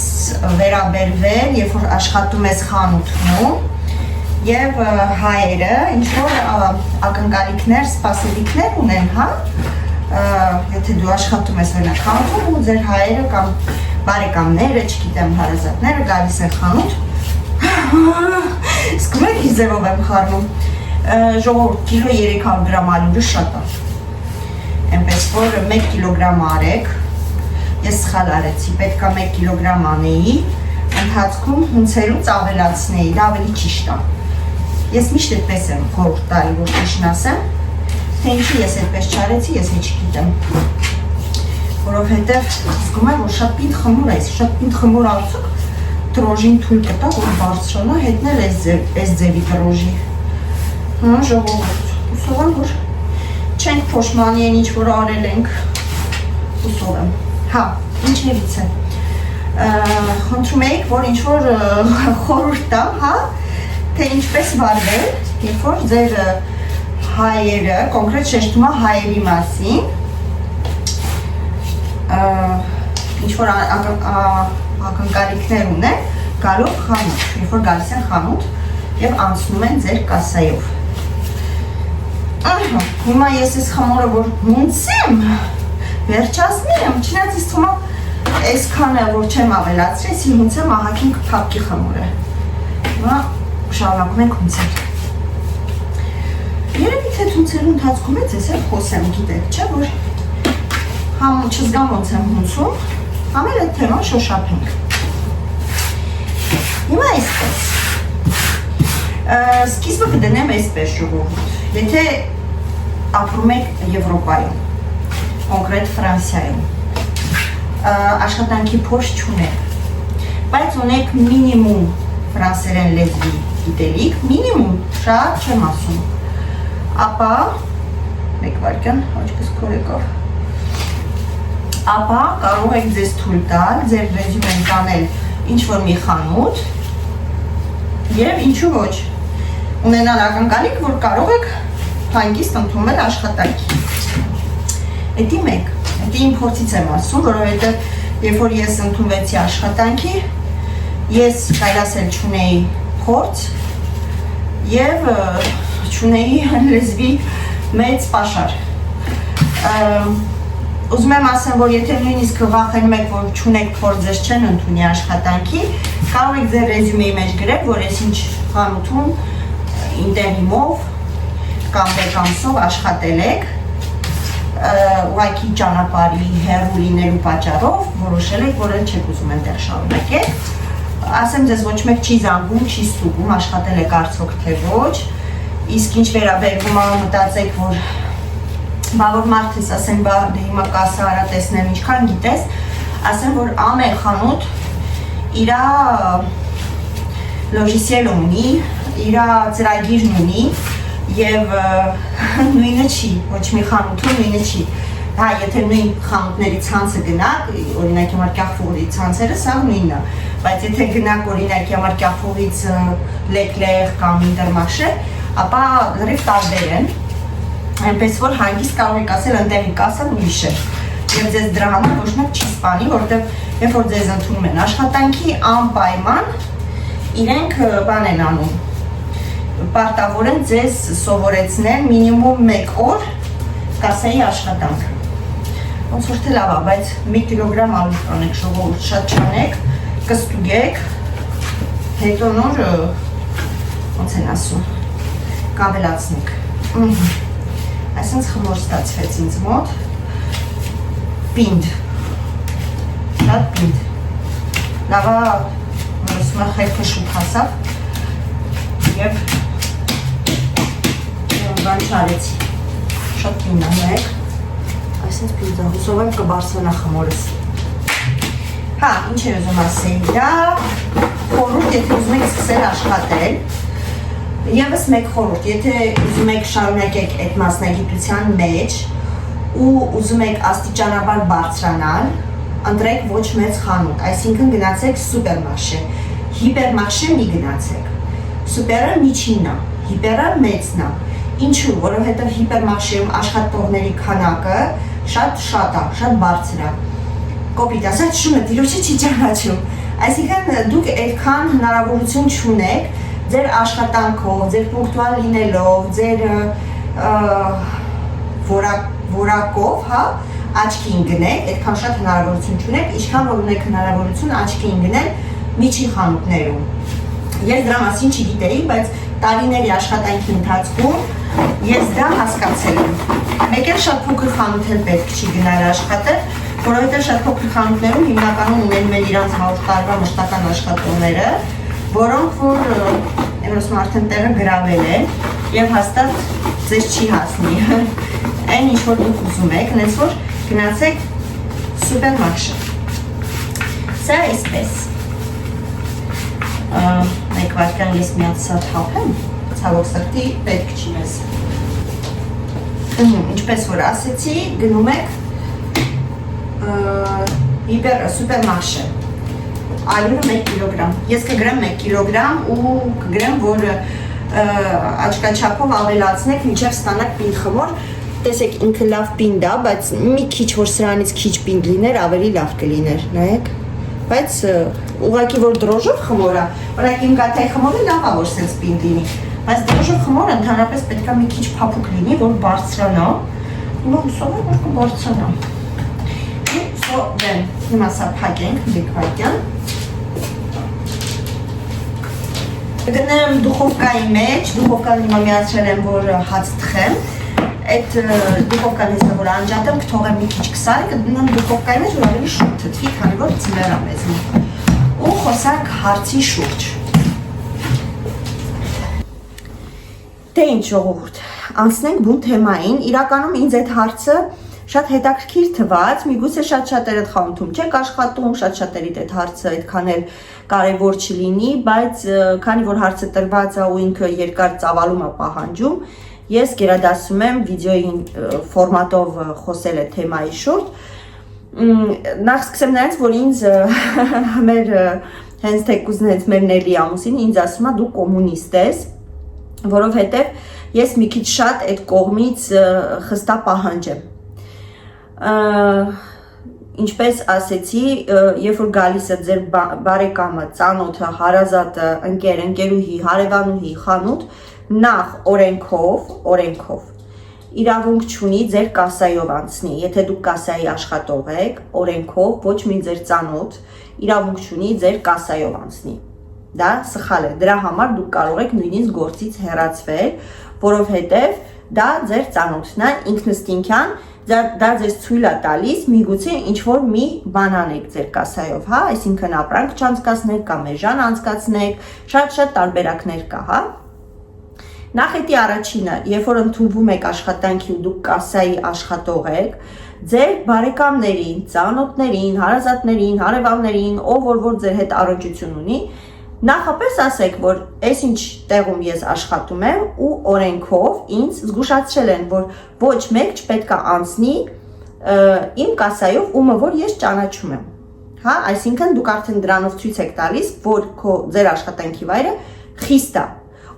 վերաբերվել, երբ որ աշխատում ես խանութում, և հայերը ինչ-որ ակնկալիքներ, սպասելիքներ ունեն, հա, եթե դու աշխատում ես օրինակ խանութում ու ձեր հայերը կամ բարեկամները, չգիտեմ, հարազատները գալիս են խանութ, սկում եք ինչ ձևով եմ խառնում, ժողովուրդ կիլո 300 գրամ ալուրը շատ է, այնպես որ 1 կիլոգրամ արեք, ես սխալ արեցի, պետք է 1 կիլոգրամ անեի, ընթացքում հունցելուց ավելացնեի, դա ավելի ճիշտ է։ Ես միշտ այդպես եմ խորհուրդ տալի, որ ճիշտն ասեմ, թե ինչի ես այդպես չարեցի, ես հեչ չգիտեմ։ Որովհետև զգում եմ, որ շատ պինդ խմոր է, շատ պինդ խմոր արդյոք տրոժին թույլ կտա, որ բարձրանա, հետնել այս ձևի տրոժի։ Ժողովուրդ, հուսով եմ, որ չենք փոշմանի են ինչ-որ արել ենք, հուսով եմ։ Հա, ինչևից է, խնդրում էիք, որ ինչ-որ խորհուրդ տամ, հա, թե ինչպես վարվել, երբ որ ձեր հայերը, կոնկրետ շեշտում է հայերի մասին, ինչ-որ ակնկալիքներ ունեն, գալով խանութ, երբ որ գալիս են խանութ և անցնում են ձեր կասայով։ Հիմա ես ես խմորը, որ հունցեմ, վերջացնեմ, չնայած ես թվում է այսքանը, որ չեմ ավելացրի, ես հունցեմ ահագին փափկի խմորը։ Հիմա շարունակում ենք հունցել։ Երևի թե հունցելու ընթացքում է ձեզ էլ խոսեմ, գիտեք, չէ, որ համ չզգամ ոնց եմ հունցում, համ էլ այդ թեման շոշափենք։ Հիմա այսպես, սկիզբը կդնեմ այսպես ժողովուրդ, եթե ապրում եք Եվրոպայում, կոնկրետ Ֆրանսիայում, աշխատանքի փորձ չունեք, բայց ունեք մինիմում ֆրանսերեն լեզվի գիտելիք, մինիմում, շատ չեմ ասում, ապա, մեկ վարկյան, աչքս քորեկավ, ապա կարող եք ձեզ թույլ տալ, ձեր ռեզյումեն տանել ինչ-որ մի խանութ և ինչու ոչ, ունենալ ակնկալիք, որ կարող եք հանգիստ ընդունվել աշխատանքի։ Էդի մեկ, էդի իմ փորձից եմ ասում, որովհետև երբ որ ես ընդունվեցի աշխատանքի, ես կայլասել չունեի փորձ և չունեի լեզվի մեծ պաշար։ Ուզում եմ ասեմ, որ եթե նույնիսկ վախենում եք, որ չունեք փորձ, ձեզ չեն ընդունի աշխատանքի, կարող եք ձեր ռեզյումեի մեջ գրեք, որ ես ինչ խանութում ինտերիմով կամ վեկանսով աշխատել եք, ուղղակի ճանապարհի հեռու լինելու պատճառով որոշել եք, որ չեք ուզում այնտեղ շարունակել։ Ասեմ ձեզ, ոչ մեկ չի զանգում, չի ստուգում, աշխատել եք արդյոք թե ոչ, Իսկ ինչ վերաբերվում է մտածեք, որ բավոր մարդ ես, ասեն, բա դե հիմա կասա արա տեսնեմ ինչքան գիտես, ասեն, որ ամեն խանութ իրա լոժիսիել ունի, իրա ծրագիրն ունի եւ նույնը չի, ոչ մի խանութում նույնը չի։ Հա, եթե նույն խանութների ցանցը գնաք, օրինակ համար կախվողի ցանցերը սա նույնն է, բայց եթե գնաք օրինակ համար կախվողից Leclerc կամ Intermarché, ապա լրիվ տարբեր են, այնպես որ հանգիստ կարող եք ասել ընդեղի կասան ուրիշ է եւ ձեզ դրա համար ոչ մեկ չի սպանի, որովհետեւ երբ որ ձեզ ընդունում են աշխատանքի անպայման իրենք բան են անում, պարտավոր են ձեզ սովորեցնել մինիմում 1 օր կասայի աշխատանք։ Ոնց որ թե լավ է, բայց 1 կիլոգրամ ալուր կանեք ժողովուրդ, շատ չանեք, կստուգեք, հետո նոր ոնց են ասում, կավելացնեք։ Այսինքն խմոր ստացվեց ինձ մոտ, պինդ, շատ պինդ, լավա ասում է խելքը շուտ հասավ և բան չարեցի, շատ պինդ անեք, այսինքն պինդ է, հուսով եմ կբարձրանա խմորս։ Հա, ինչ էր ուզում ասեի, դա խորհուրդ, եթե ուզում եք սկսել աշխատել, Եվս մեկ խորհուրդ, եթե ուզում եք շարունակեք այդ մասնագիտության մեջ ու ուզում եք աստիճանաբար բարձրանալ, ընտրեք ոչ մեծ խանութ, այսինքն գնացեք սուպերմարշե, հիպերմարշե մի գնացեք, սուպերը միջինն է, հիպերը մեծն է, ինչու, որովհետև հիպերմարշեում աշխատողների քանակը շատ է, շատ բարձր է, կոպիտ ասած շունը տիրոջը չի ճանաչում, այսինքն դուք այդքան հնարավորություն չունեք ձեր աշխատանքով, ձեր պունկտուալ լինելով, ձեր որակով, հա, աչքի ընկնեք, այդքան շատ հնարավորություն չունեք, ինչքան որ ունեք հնարավորություն աչքի ընկնել միջին խանութներում։ Ես դրա մասին չգիտեի, բայց տարիների աշխատանքի ընթացքում ես դա հասկացել եմ։ Մեկ էլ շատ փոքր խանութ էլ պետք չի գնալ աշխատել, որովհետև շատ փոքր խանութներում հիմնականում ունենում են իրանց 100 տարվա մշտական աշխատողները, որոնք որ ասում արդեն տեղը գրավել են եւ հաստատ ձեզ չի հասնի այն ինչ որ դուք ուզում եք, այնպես որ գնացեք սուպերմարշե։ Սա էսպես։ Մեկ վայրկյան ես միած սա թափեմ, ցավոք սրտի պետք չի մեզ։ Ինչպես որ ասեցի, գնում եք սուպերմարշե։ Ալյուրը 1 կիլոգրամ, ես կգրեմ 1 կիլոգրամ ու կգրեմ, որ աչկաչափով ավելացնեք մինչև ստանաք պինդ խմոր, տեսեք ինքը լավ պինդ է, բայց մի քիչ որ սրանից քիչ պինդ լիներ, ավելի լավ կլիներ, նայեք, բայց ուղղակի որ դրոժով խմոր է, օրինակ իմ գաթայի խմորը լավ է որ սենց պինդ լինի, բայց դրոժով խմորը ընդհանրապես պետք է մի քիչ փափուկ լինի, որ բարձրանա, հիմա հուսով եմ, որ կբարձրանա։ Հիմա սա փակենք, մեկ վայրկյան։ Գնեմ դուխովկայի մեջ, դուխովկան հիմա միացրել եմ, որ հաց թխեմ, այդ դուխովկան հեսա, որ անջատեմ, կթողեմ մի քիչ կսարի, կդնեմ դուխովկայի մեջ, որ ավելի շուտ թթվի, քանի որ ձմեռ է մեզ ու խոսանք հարցի շուրջ։ Դե ինչ ժողովուրդ, անցնենք բուն թեմային, իրականում ինձ այդ հարցը շատ հետաքրքիր թվաց, միգուցե շատ-շատերը այդ խանութում չեք աշխատում, շատ-շատերիդ այդ հարցը այդքան էլ կարևոր չլինի, բայց քանի որ հարցը տրված է ու ինքը երկար ծավալում է պահանջում, ես գերադասում եմ վիդեոյի ֆորմատով խոսել այդ թեմայի շուրջ։ Նախ սկսեմ նրանից, որ ինձ մեր հենց թեկուզն հենց մեր Նելի ամուսին ինձ ասում է դու կոմունիստ ես, որովհետև ես մի քիչ շատ այդ կողմից խստա պահանջ եմ։ Ինչպես ասեցի, երբ որ գալիս է ձեր բարեկամը, ծանոթը, հարազատը, ընկեր, ընկերուհի, հարևանուհի, խանութ, նախ օրենքով իրավունք չունի ձեր կասայով անցնի, եթե դուք կասայի աշխատող եք, օրենքով ոչ մի ձեր ծանոթ իրավունք չունի ձեր կասայով անցնի, դա սխալ է, դրա համար դուք կարող եք նույնիսկ գործից հեռացվել, որովհետև դա ձեր ծանոթն է, ինքնըստինքյան դա ձեզ ցույլ է տալիս միգուցե ինչ-որ մի բան անեք ձեր կասայով, հա, այսինքն ապրանք չանցկացնեք կամ էժան անցկացնեք, շատ տարբերակներ կա, հա։ Նախ առաջինը, երբ որ ընդունվում եք աշխատանքի ու դուք կասայի աշխատող եք, ձեր բարեկամներին, ծանոթներին, հարազատներին, հարևաններին, ով որ ձեր հետ առնչություն ունի, նախապես ասեք, որ այս ինչ տեղում ես աշխատում եմ ու օրենքով ինձ զգուշացրել են, որ ոչ մեկ չպետք է անցնի իմ կասայով, ումը որ ես ճանաչում եմ։ Հա, այսինքն դուք արդեն դրանով ցույց եք տալիս, որ ձեր աշխատանքի վայրը խիստ է,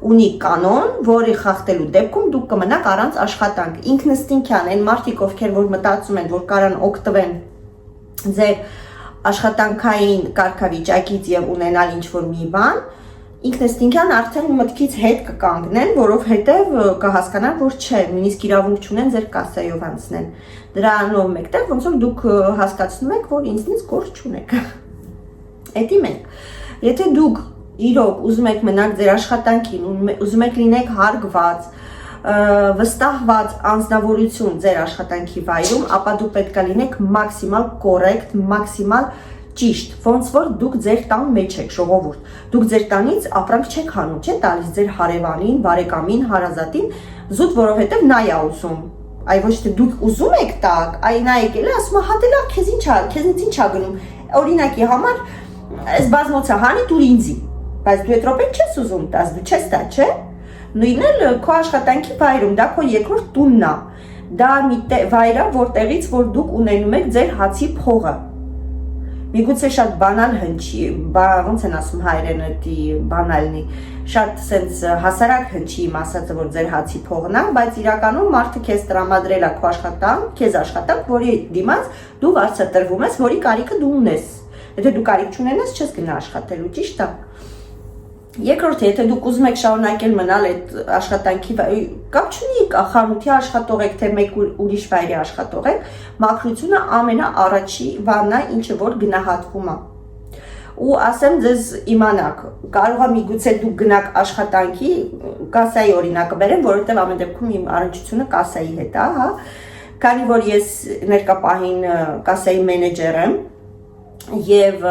ունի կանոն, որի խախտելու դեպքում դուք կմնաք առանց աշխատանք։ Ինքնըստինքյան այն մարդիկ, ովքեր որ մտածում են, որ կարան օգտվեն ձեր աշխատանքային կարգավիճակից եւ ունենալ ինչ-որ մի բան, ինքնըստինքյան արդեն մտքից հետ կկանգնեն, որովհետեւ կհասկանան, որ չէ, նույնիսկ իրավունք չունեն ձեր կասայով անցնել։ Դրանով մեկտեղ ոնց որ դուք հասկացնում եք, որ ինձնից գործ չունեք։ Էդի մենք։ Եթե դուք իրոք ուզում եք մնալ ձեր աշխատանքին, ուզում եք լինեք հարգված, վստահված անձնավորություն ձեր աշխատանքի վայրում, ապա դուք պետք է լինեք մաքսիմալ կոռեկտ, մաքսիմալ ճիշտ, ոնց որ դուք ձեր տան մեջ եք, ժողովուրդ։ Դուք ձեր տանից ապրանք չեք հանում, չէ՞ տալիս ձեր հարևանին, բարեկամին, հարազատին, զուտ որովհետև նա է ուզում։ Այ ոչ թե դուք ուզում եք տակ, այ նա եկել է ասում է, հա դե լավ, քեզնից ինչ ա գնում։ Օրինակի համար, այս բազմոցը հանի դուր ինձի, բայց դու այդ րոպեն չես ուզում տաս, դու չես տա, չէ՞։ Նույնն էլ քո աշխատանքի վայրում, դա քո երկրորդ տունն է։ Դա մի վայր է, որտեղից որ դուք ունենում եք ձեր հացի փողը։ Միգուցե շատ բանալ հնչի, ոնց են ասում հայերեն, դի բանալնի, շատ sense հասարակ հնչի իմ ասածը, որ ձեր հացի փողն է, բայց իրականում մարդը քեզ տրամադրել է քո աշխատանք, քեզ աշխատանք, որի դիմաց դու վարձատրվում ես, որի կարիքը դու ունես։ Եթե դու կարիք չունենաս, չես գնա աշխատելու, ճիշտ է։ Երկրորդը, եթե դուք ուզում եք շարունակել մնալ այդ աշխատանքի, կապ չունի խանութի աշխատող եք, թե մեկ ուրիշ վայրի աշխատող եք, մաքրությունը ամենաառաջի բանն է, ինչը որ գնահատվում է։ Ու ասեմ ձեզ իմանաք, կարող է միգուցե դուք գնաք աշխատանքի, կասայի օրինակը բերեմ, որովհետև ամեն դեպքում իմ առնչությունը կասայի հետ է, հա, քանի որ ես ներկա պահին կասայի մենեջեր եմ եւ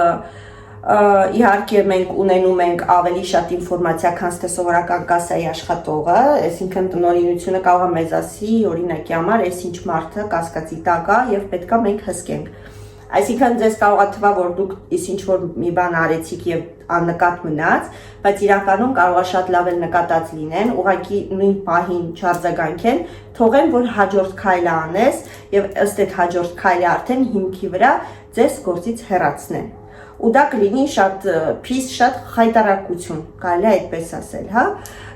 իհարկե մենք ունենում ենք ավելի շատ ինֆորմացիա, քան թե սովորական կասայի աշխատողը, այսինքն տնօրինությունը կարող է մեզ ասի, օրինակի համար, այս ինչ մարդը կասկածի տակ է եւ պետքա մենք հսկենք։ Այսինքն ձեզ կարող է թվա, որ դուք ինչ որ մի բան արեցիք եւ աննկատ մնաց, բայց իրականում կարող է շատ լավ էլ նկատած լինեն, ուղղակի նույն պահին չարձագանքեն, թողեն, որ հաջորդ քայլը անես եւ ըստ այդ հաջորդ քայլի արդեն հիմքի վրա ձեզ գործից հեռացնեն։ Ու դա կլինի շատ փիս, շատ խայտարակություն, կարելի է այդպես ասել, հա։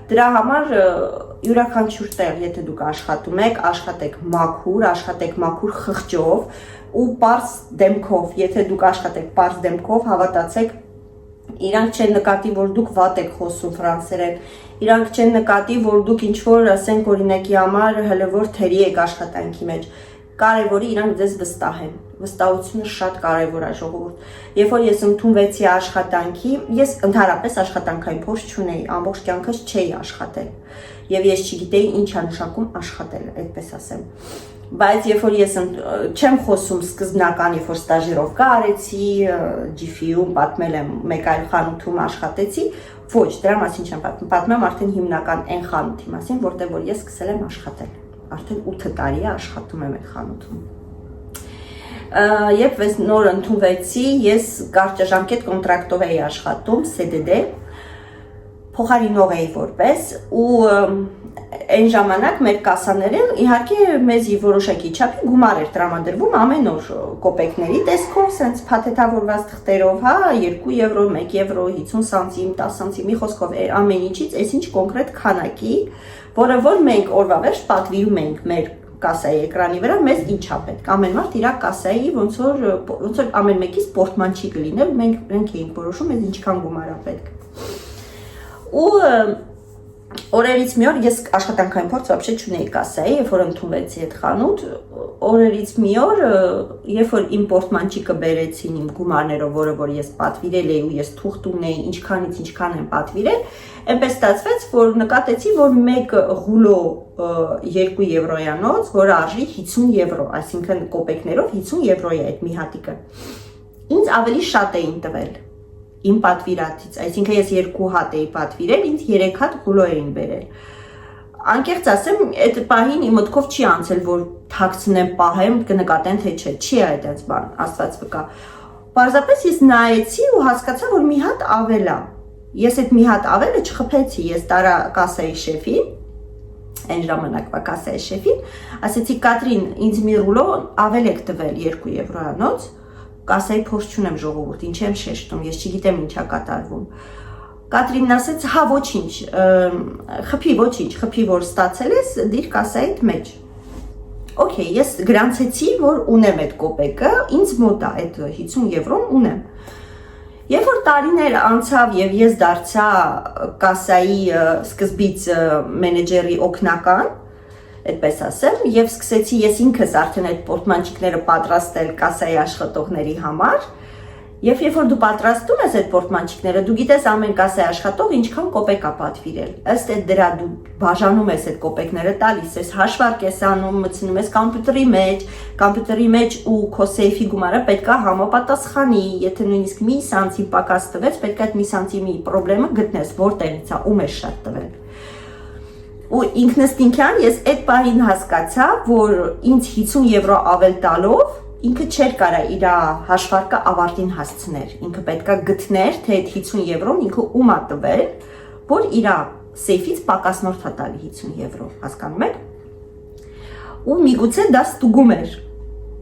Դրա համար յուրաքանչյուր տեղ, եթե դուք աշխատում եք, աշխատեք մաքուր խղճով ու պարզ դեմքով, եթե դուք աշխատեք պարզ դեմքով, հավատացեք, իրանք չեն նկատի, որ դուք վատ եք խոսում ֆրանսերեն, իրանք չեն նկատի, որ դուք ինչ-որ, ասենք օրինակի համար, հլը որ թերի եք աշխատանքի մեջ, կարևորի իրանք ձեզ վստահեն, վստահությունը շատ կարևոր է ժողովուրդ, երբ որ ես ընդունվեցի աշխատանքի, ես ընդհանրապես աշխատանքային փորձ չունեի, ամբողջ կյանքս չէի աշխատել, եւ ես չգիտեի ինչ է նշանակում աշխատել, այդպես ասեմ, բայց երբ որ ես չեմ խոսում սկզբնական, երբ որ ստաժիրովկա արեցի, GF-ում պատմել եմ մեկ այլ խանութում աշխատեցի, ոչ, դրա մասին չեմ պատմեմ արդեն հիմնական այն խանութի մասին, որտեղ որ ես սկսել եմ աշխատել, արդեն 8 տարի է աշխատում եմ այդ խանութում։ Երբ ես նոր ընդունվեցի, ես կարճաժամկետ կոնտրակտով էի աշխատում, CDD, փոխարինող էի որպես ու այն ժամանակ մեր կասաները իհարկե մեզի որոշակի չափի գումար էր տրամադրվում ամեն օր կոպեկների տեսքով, սենց փաթեթավորված թղթերով, հա, 2 եվրո, 1 եվրո, 50 սանտիմ, 10 սանտիմ, մի խոսքով ամեն ինչից այսինչ կոնկրետ քանակի, որը որ մենք օրվա վերջ պատվիրում ենք մեր կասայի էկրանի վրա, մեզ ինչ է պետք, ամեն մարդ իր կասայի ոնց որ ամեն մեկից պորտմանչի կլիներ, մենք էինք որոշում, մեզ ինչքան գումար է պետք։ Ու օրերից մի օր ես աշխատանքային փորձ вообще չունեի կասայի, երբ որ ընդունվեցի այդ խանութ, օրերից մի օր, երբ որ իմ պորտմանչիկը բերեցին իմ գումարներով, որը որ ես պատվիրել էի ու ես թուղթ ունեի, ինչքանից ինչքան եմ պատվիրել, այնպես ստացվեց, որ նկատեցի, որ մեկ ղուլո 2 եվրոյանոց, որը արժի 50 եվրո, այսինքն կոպեկներով 50 եվրո է այդ մի հատիկը։ Ինձ ավելի շատ էին տվել իմ պատվիրատից, այսինքն ես 2 հատ էի պատվիրել, ինձ 3 հատ ղուլո էին բերել։ անկեղծ ասեմ, այդ պահին իմ մտքով չի անցել, որ թաքցնեմ, պահեմ, կնկատեն թե չէ, չի այդպես բան, Աստված վկա։ Պարզապես ես նայեցի ու հասկացա, որ մի հատ ավել է։ Ես այդ մի հատ ավելը չխփեցի, ես տարա կասայի շեֆին, այն ժամանակվա կասայի շեֆին, ասեցի Կատրին, ինձ մի ռուլո ավել եք տվել 2 եվրոյանոց, կասայի փորձ չունեմ ժողովուրդ, ինչ եմ շեշտում, ես չգիտեմ ինչա կատարվում։ Կատրինն ասեց, հա ոչինչ, խփի որ ստացել ես, դիր կասայիդ մեջ։ Okay, ես գրանցեցի, որ ունեմ այդ կոպեկը, ինձ մոտ է այդ 50 եվրոն ունեմ։ Երբ որ տարիներ անցավ եւ ես դարձա կասայի սկզբից մենեջերի օգնական, այդպես ասեմ, եւ սկսեցի ես ինքս արդեն այդ պորտմանչիկները պատրաստել կասայի աշխատողների համար, եւ երբ որ դու պատրաստում ես այդ պորտմանչիկները, դու գիտես ամեն կասայի աշխատող ինչքան կոպեկ է պատվիրել։ Ըստ այդ դրա դու բաժանում ես այդ կոպեկները տալիս ես, հաշվարկ ես անում, մտցնում ես կոմպյուտերի մեջ ու քո սեյֆի գումարը պետքա համապատասխանի, եթե նույնիսկ մի սանտիմ պակաս տվեց, պետք է այդ մի սանտիմի խնդրեմը գտնես, որտեղից է, ում է շատ տվել։ Ու ինքնըստինքյան ես այդ պահին հասկացա, որ ինձ 50 եվրո ավել տալով ինքը չէր կարա իր հաշվարկը ավարտին հասցներ, ինքը պետքա գտներ, թե այդ 50 եվրոն ինքը ում է տվել, որ իր սեյֆից պակասնորդ է տալի 50 եվրո, հասկանում եք։ Ու միգուցե դա ստուգում էր,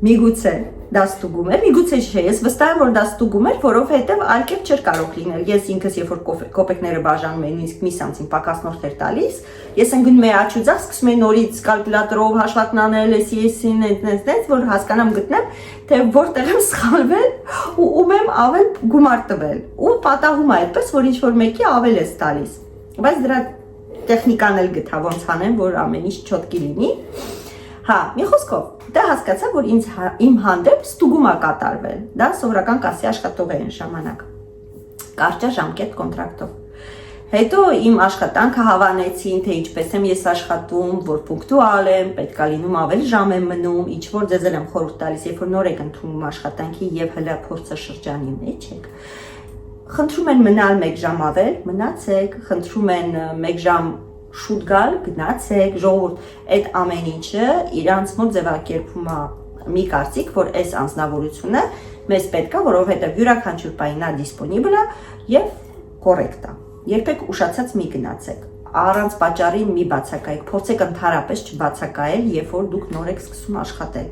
միգուցե չէ, ես վստահ եմ, որ դա ստուգում էր, որովհետև այլ կերպ չէր կարող լինել, ես ինքս երբ որ կոպեկները բաժանում էի, նույնիսկ մի սանտիմ պակասնորդ էր տալիս, ես ընկնում էի աչուձախ, սկսում էի նորից կալկուլյատորով հաշվարկն անել, SES-ին, որ հասկանամ գտնեմ, թե որտեղ եմ սխալվել ու ում եմ ավել գումար տվել, ու պատահում է այդպես, որ ինչ-որ մեկի ավել ես տալիս, բայց դրա տեխնիկան էլ գտա ոնց անեմ, որ ամեն ինչ չոտկի լինի։ Հա, մի խոսքով, դա հասկացա, որ իմ հանդեպ ստուգում է կատարվել, դա սովորական կասի աշխատող է այն ժամանակ, կարճաժամկետ կոնտրակտով։ Հետո իմ աշխատանքը հավանեցին, թե ինչպես եմ ես աշխատում, որ պունկտուալ եմ, պետք է լինում ավել ժամ եմ մնում, ինչ որ ձեզ եմ խորհուրդ տալիս, երբ որ նոր եք ընդունում աշխատանքի եւ հլա փորձաշրջանի մեջ եք։ Խնդրում են մնալ 1 ժամ ավել, մնացեք, խնդրում են 1 ժամ շուտ գալ, գնացեք, ժողովուրդ, այդ ամեն ինչը իրանց մոտ ձևակերպում է մի կարծիք, որ այս անձնավորությունը մեզ պետք է, որովհետև յուրաքանչյուր պահի նա դիսպոնիբլ է եւ կոռեկտ է։ Երբեք ուշացած մի գնացեք, առանց պատճառի մի բացակայեք, փորձեք ընդհանրապես չբացակայել, երբ որ դուք նոր եք սկսում աշխատել։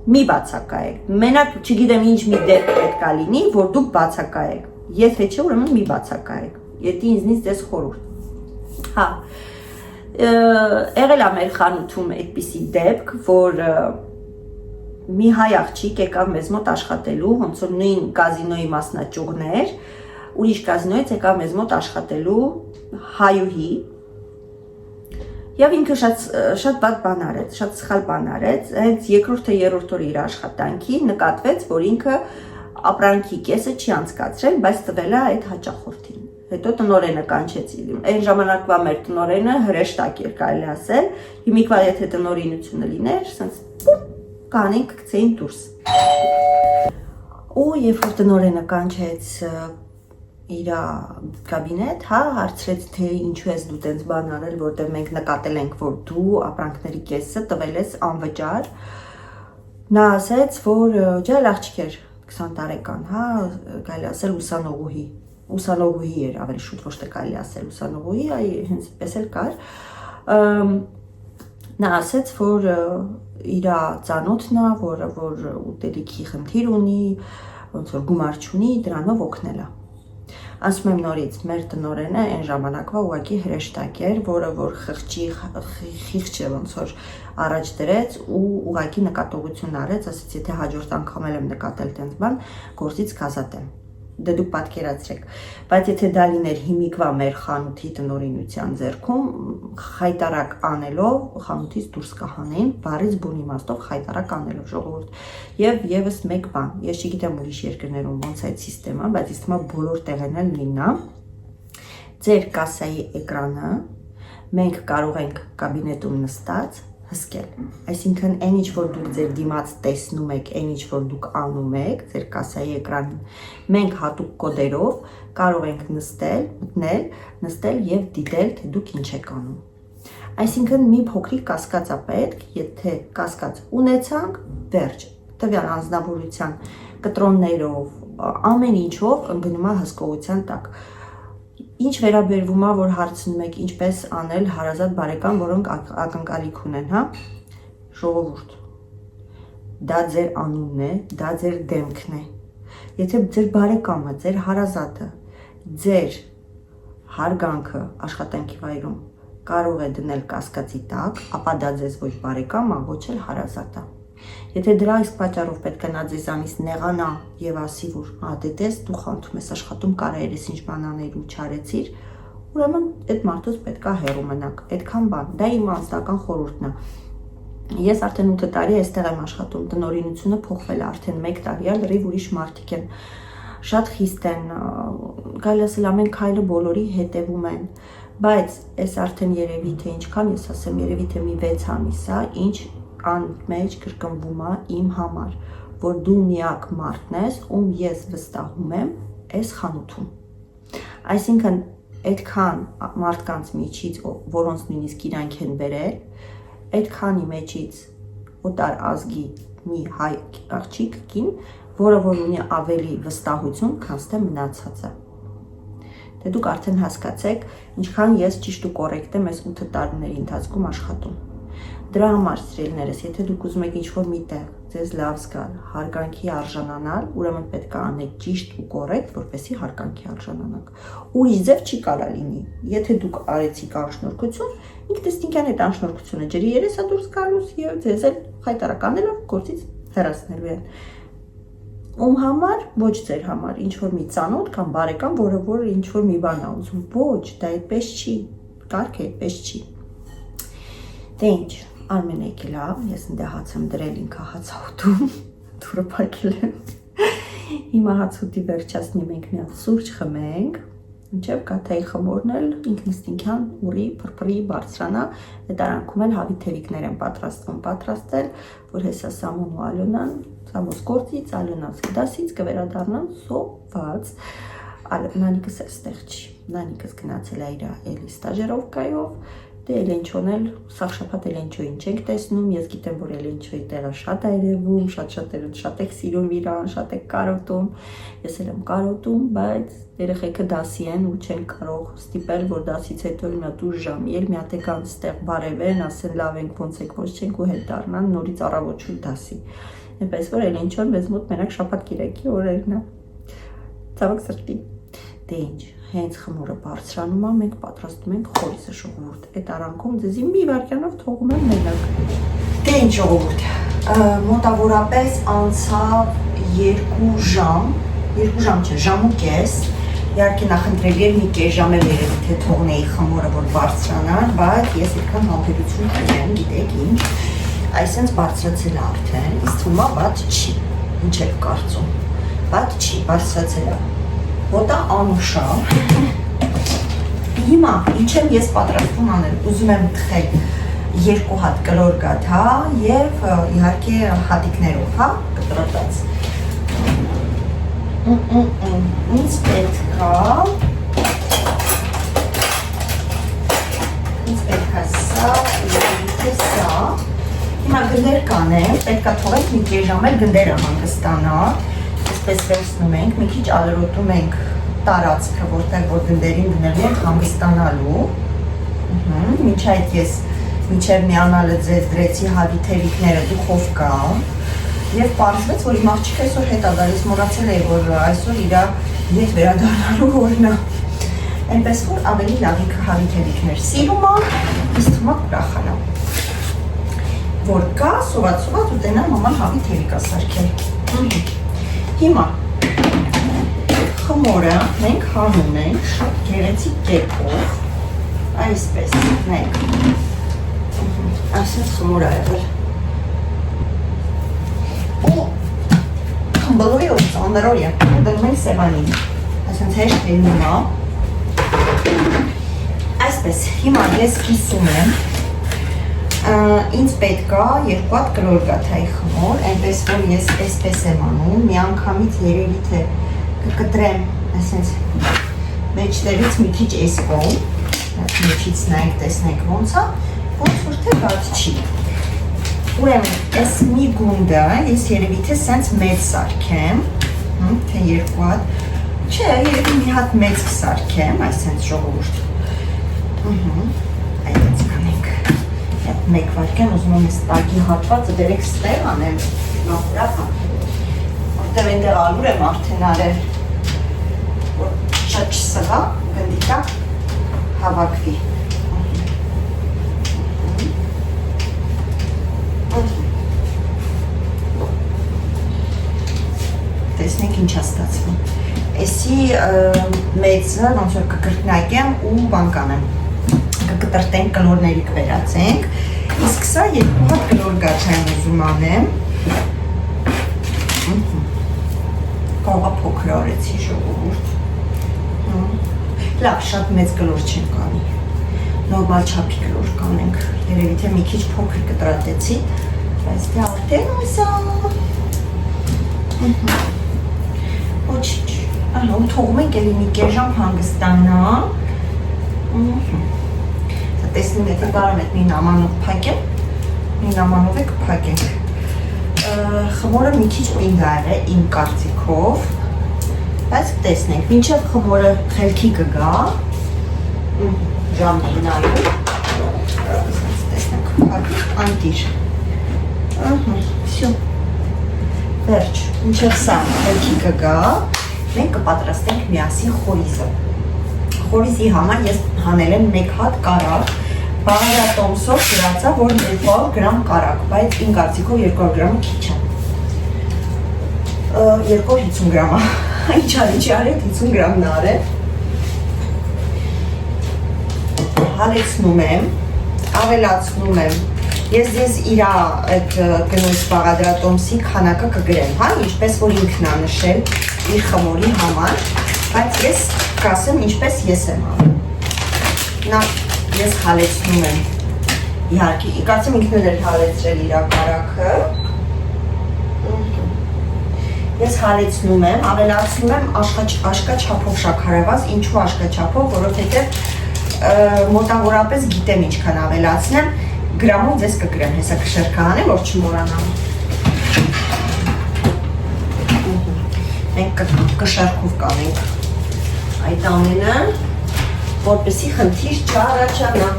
Մի բացակայեք, մենակ չգիտեմ ինչ մի դեպք պետք է լինի, որ դուք բացակայեք։ Եթե չէ, ուրեմն մի բացակայեք։ Եթե ինձնից դες խորհուրդ։ Հա, եղել է մեր խանութում այդպիսի դեպք, որ մի հայ աղջիկ եկավ մեզ մոտ աշխատելու, ոնց որ նույն կազինոյի մասնաճյուղներ, ուրիշ կազինոյից եկավ մեզ մոտ աշխատելու հայուհի, եւ ինքը շատ բադ բան արեց, շատ սխալ բան արեց, հենց երկրորդ թե երրորդ օրը իր աշխատանքի նկատվեց, որ ինքը ապրանքի կեսը չի անցկացրել, բայց տվել է այդ հաճախորդին։ Հետո տնօրենը կանչեց, այն ժամանակվա մեր տնօրենը հրեշտակ էր կարելի ասել, հիմիկվա եթե տնօրինությունը լիներ, ասենց կանենք գցեին դուրս։ Ու երբ որ տնօրենը կանչեց իր կաբինետ, հա, հարցրեց թե ինչու ես դու տենց բան արել, որտեղ մենք նկատել ենք, որ դու ապրանքների կեսը տվել ես անվճար։ Նա ասեց, որ ջալ աղջիկ էր 20 տարեկան, հա, կարելի ասել ուսանողուհի էր, ավելի շուտ ոչ թե կարելի ասել ուսանողուհի, այ հենց պես էլ կար։ Նա ասեց, որ իր ծանոթն է, որ ուտելիքի խնդիր ունի, ոնց որ գումար չունի, դրանով օգնել է։ Ասում եմ նորից, մեր տնօրենը այն ժամանակվա ուղղակի հրեշտակ էր, որը որ խիղճը ոնց որ առաջ դրեց ու ուղղակի նկատողություն արեց, ասեց, եթե հաջորդ անգամ եմ նկատել տենց բան, գործից կազատեմ։ Դե դուք պատկերացրեք, բայց եթե դա լիներ հիմիկվա մեր խանութի տնօրինության ձեռքում, խայտարակ անելով խանութից դուրս կհանեին, բառից բուն իմաստով խայտարակ անելով ժողովուրդ։ Եվ եւս մեկ բան, ես չգիտեմ ուրիշ երկրներում ոնց է այդ համակարգը, բայց ինձ թվում է բոլոր տեղերն էլ նույնն է։ Ձեր կասայի էկրանը մենք կարող ենք կաբինետում նստած հսկել, այսինքն այն ինչ որ դուք ձեր դիմաց տեսնում եք, այն ինչ որ դուք անում եք, ձեր կասայի էկրանին, մենք հատուկ կոդերով կարող ենք նստել եւ դիտել, թե դուք ինչ եք անում։ Այսինքն մի փոքրիկ կասկած է պետք, եթե կասկած ունեցանք, վերջ, տվյալ անձնավորության կտրոններով, ամեն ինչով ընկնում է հսկողության տակ։ Ինչ վերաբերվում է, որ հարցնում եք ինչպես անել հարազատ բարեկամ, որոնք ակնկալիք ունեն, հա, ժողովուրդ, դա ձեր անունն է, դա ձեր դեմքն է, եթե ձեր բարեկամը, ձեր հարազատը, ձեր հարգանքը աշխատանքի վայրում կարող է դնել կասկածի տակ, ապա դա ձեզ ոչ բարեկամ է, ոչ էլ հարազատ է։ Եթե դրա իսկ պատճառով պետք է նա ձեզանից նեղանա եւ ասի, որ դե տես դու խանդում ես աշխատում կարա երես ինչ բան աներ ու չարեցիր, ուրեմն այդ մարդուց պետք է հեռու մնաք, այդքան բան, դա իմ անձնական խորհուրդն է։ Ես արդեն 8 տարի այստեղ եմ աշխատում, տնօրինությունը փոխվել է, արդեն 1 տարի է լրիվ ուրիշ մարդիկ են, շատ խիստ են, կարելի ասել ամեն քայլը բոլորի հետևում են, բայց այս արդեն երևի թե ինչքան ես ասեմ, երևի թե մի 6 ամիս է, ինչ անմեջ կրկնվում է իմ համար, որ դու միակ մարդն ես, ում ես վստահում եմ այս խանութում։ Այսինքն այդքան մարդկանց միջից, որոնց նույնիսկ իրանք են բերել, այդքանի մեջից օտար ազգի մի հայ աղջիկ կին, որը որ ունի ավելի վստահություն, քան թե մնացածը։ Դե դուք արդեն հասկացեք, ինչքան ես ճիշտ ու կոռեկտ եմ այս 8 տարիների ընթացքում աշխատում։ Դրա համար, սիրելիներս, եթե դուք ուզում եք ինչ-որ միտեղ ձեզ լավ զգալ, հարգանքի արժանանալ, ուրեմն պետք է անեք ճիշտ ու կոռեկտ, որպեսզի հարգանքի արժանանաք։ Ուրիշ ձև չի կարա լինի։ Եթե դուք արեցիք անշնորհքություն, ինքնըստինքյան այդ անշնորհքությունը ջրի երես է դուրս գալուց եւ ձեզ էլ խայտարականելով գործից հեռացնելու են։ Ում համար, ոչ ձեր համար, ինչ-որ մի ծանոթ կամ բարեկամ, որը որ ինչ-որ մի բան է ուզում, ոչ, դա այդպես չի, կարգը այդպես չի։ Դե ինչ, Արմեն եկել է, ես նրա հաց եմ դրել, ինքը հաց ուտում, դուրը փակել եմ։ Հիմա հաց ուտի վերջացնի մենք մի հատ սուրճ խմենք, ինչև կաթեյ խմորն էլ ինքնըստինքյան ուռի, փրփրի, բարձրանա, այդ արանքում էլ հավի թևիկներ են պատրաստել, որ հեսա Սամոն ու Ալյոնան, Սամոս գործից, Ալյոնաց դասից կվերադառնան սոված, Նանիկս այստեղ չի, Նանիկս գնացել է իր էլի ստաժերովկայով, դե Էլենչոն էլ, սաղ շաբաթ Էլենչոյին չենք տեսնում, ես գիտեմ, որ Էլենչոյի տեղը շատ է երևում, շատ եք սիրում իրան, շատ եք կարոտում, ես էլ եմ կարոտում, բայց երեխեքը դասի են ու չեն կարող ստիպել, որ դասից հետո մի հատ 8 ժամի էլ մի հատ եկան ստեղ բարևեն, ասեն լավ ենք, ոնց եք, ոչ չենք ու հետ դառնան նորից առավոտշու դասի։ Այնպես որ Էլենչոն մեզ մոտ մենակ շաբաթ-կիրակի օրերն է։ Ցավոք սրտի։ Դե ինչ, հենց խմորը բարձրանում է, մենք պատրաստում ենք խորիսը ժողովուրդ։ Այդ արանքում ձեզի մի վայրկյանով թողում եմ մենակ։ Դե ինչ ժողովուրդ, մոտավորապես անցավ 2 ժամ, 2 ժամ չէ, ժամ ու կես, իհարկե նախընտրելի էր մի կես ժամ էլ երևի թե թողնեի խմորը, որ բարձրանար, բայց ես այդքան համբերություն չունեմ, գիտեք ինչ, այսինքն բարձրացել է արդեն, ինձ թվում է բաց չի, ինչ եք կարծում, բաց չի, բարձրացել է։ Հոտա անուշա, հիմա ինչ եմ ես պատրաստում անել, ուզում եմ թխել 2 հատ կլոր գաթա և իհարկե հատիկներով, հա, կտրոտած։ Ինձ պետք է սա, սա, հիմա գնդեր կանեմ, պետք է թողենք մի կես ժամ էլ գնդերը հանգստանա, այսպես վերցնում ենք, մի քիչ ալրոտում ենք տարածքը, որտեղ որ գնդերին դնելու ենք հանգստանալու, մինչ այդ ես մինչև միանալը ձեզ դրեցի հավի թևիկները դուխովկա և պարզվեց, որ իմ աղջիկը այսօր հետ է գալիս, մոռացել էի, որ այսօր իրա ետ վերադառնալու օրն է, այնպես որ ավելի լավ ինքը հավի թևիկներ սիրում է, ինձ թվում է ուրախանա, որ կա սոված ուտենա մաման հավի թևիկ է սարքել։ Հիմա խմորը մենք հանում ենք շատ գեղեցիկ կերպով, այսպես մենք, այսպես խմորը եղել, ու խմբլոյով ծանրոյը դնում ենք սեղանին, այսպես հեշտ լինում է, այսպես հիմա ես կիսում եմ, ինձ պետք է 2 հատ կլոր գաթայի խմոր, այնպես որ ես այսպես եմ անում, մի անգամից երևի թե կկտրեմ, այսպես մեջտեղից մի քիչ էս կողմ, մեջից նայեք տեսնենք ոնց է, ոնց որ թե բաց չի։ Ուրեմն, այս մի գունդը ես երևի թե սենց մեծ սարքեմ, թե երկու հատ, չէ, երևի մի հատ մեծ կսարքեմ, այս սենց ժողովուրդ։ Այդպես կանենք, մեկ վարկեմ, ուզում եմ ես տագի հատվածը դերեք ստեղ անեմ, նախուրակ անեմ, որտեղ ենտեղ ալուր եմ արդեն արել, որ շատ չսղա, գնդիկա հավակվի։ Տեսնենք ինչ ստացվում։ Էսի մեծը ոնց որ կկրկնակեմ ու բան կանեմ։ Կկտրտենք կլորների կվերացենք։ Իսկ սա երկու հատ կլոր գաչային ուզում անեմ։ Կարող է փոքր արեցի ժողովուրդ։ Լավ, շատ մեծ կլոր չենք անի։ Նորմալ չափի կլոր կանենք։ Երևի թե մի քիչ փոքր կտրատեցի, բայց դե արդեն ասա։ Ոչինչ, ու թողում ենք էլի մի կեժամ հանգստանա։ Տեսնում եթե կարամ էդ մի նամանով պակեմ, մի նամանով է կպակենք։ Խմորը մի քիչ պինգար է իմ կարծիքով, բայց տեսնենք, մինչև խմորը խելքի կգա, ժամ նայում, տեսնենք, անտիր, վсё, վերջ, մինչև սա խելքի կգա, մենք կպատրաստենք միասին խորիզը, խորիզի համար ես հանել եմ մեկ հատ կարակ, բաղարատոմսով գրացա, որ 200 գրամ կարակ, բայց իմ կարծիքով 200 գրամը քիչ է, 250 գրամը, ինչ արետ 50 գրամն արել, հալեցնում եմ, ավելացնում եմ, ես իրա այդ գնոց բաղադրատոմսի քանակը կգրեմ, հա, ինչպես որ ինքն է նշել իր խմորի համար, բայց ես կասեմ ինչպես ես եմ անում, նա ես հալեցնում եմ, իհարկե, կարծեմ ինքն էր հալեցրել իրա կարակը, ես հալեցնում եմ, ավելացնում եմ աշկաչափով շաքարավազ, ինչու աշկաչափով, որովհետև մոտավորապես գիտեմ ինչքան ավելացնեմ, գրամով ձեզ կգրեմ, հեսա կշերքահանեմ, որ չմորանամ։ Մենք կշերքով կանենք այդ ամենը, որպեսի խնդիր չառաջանա։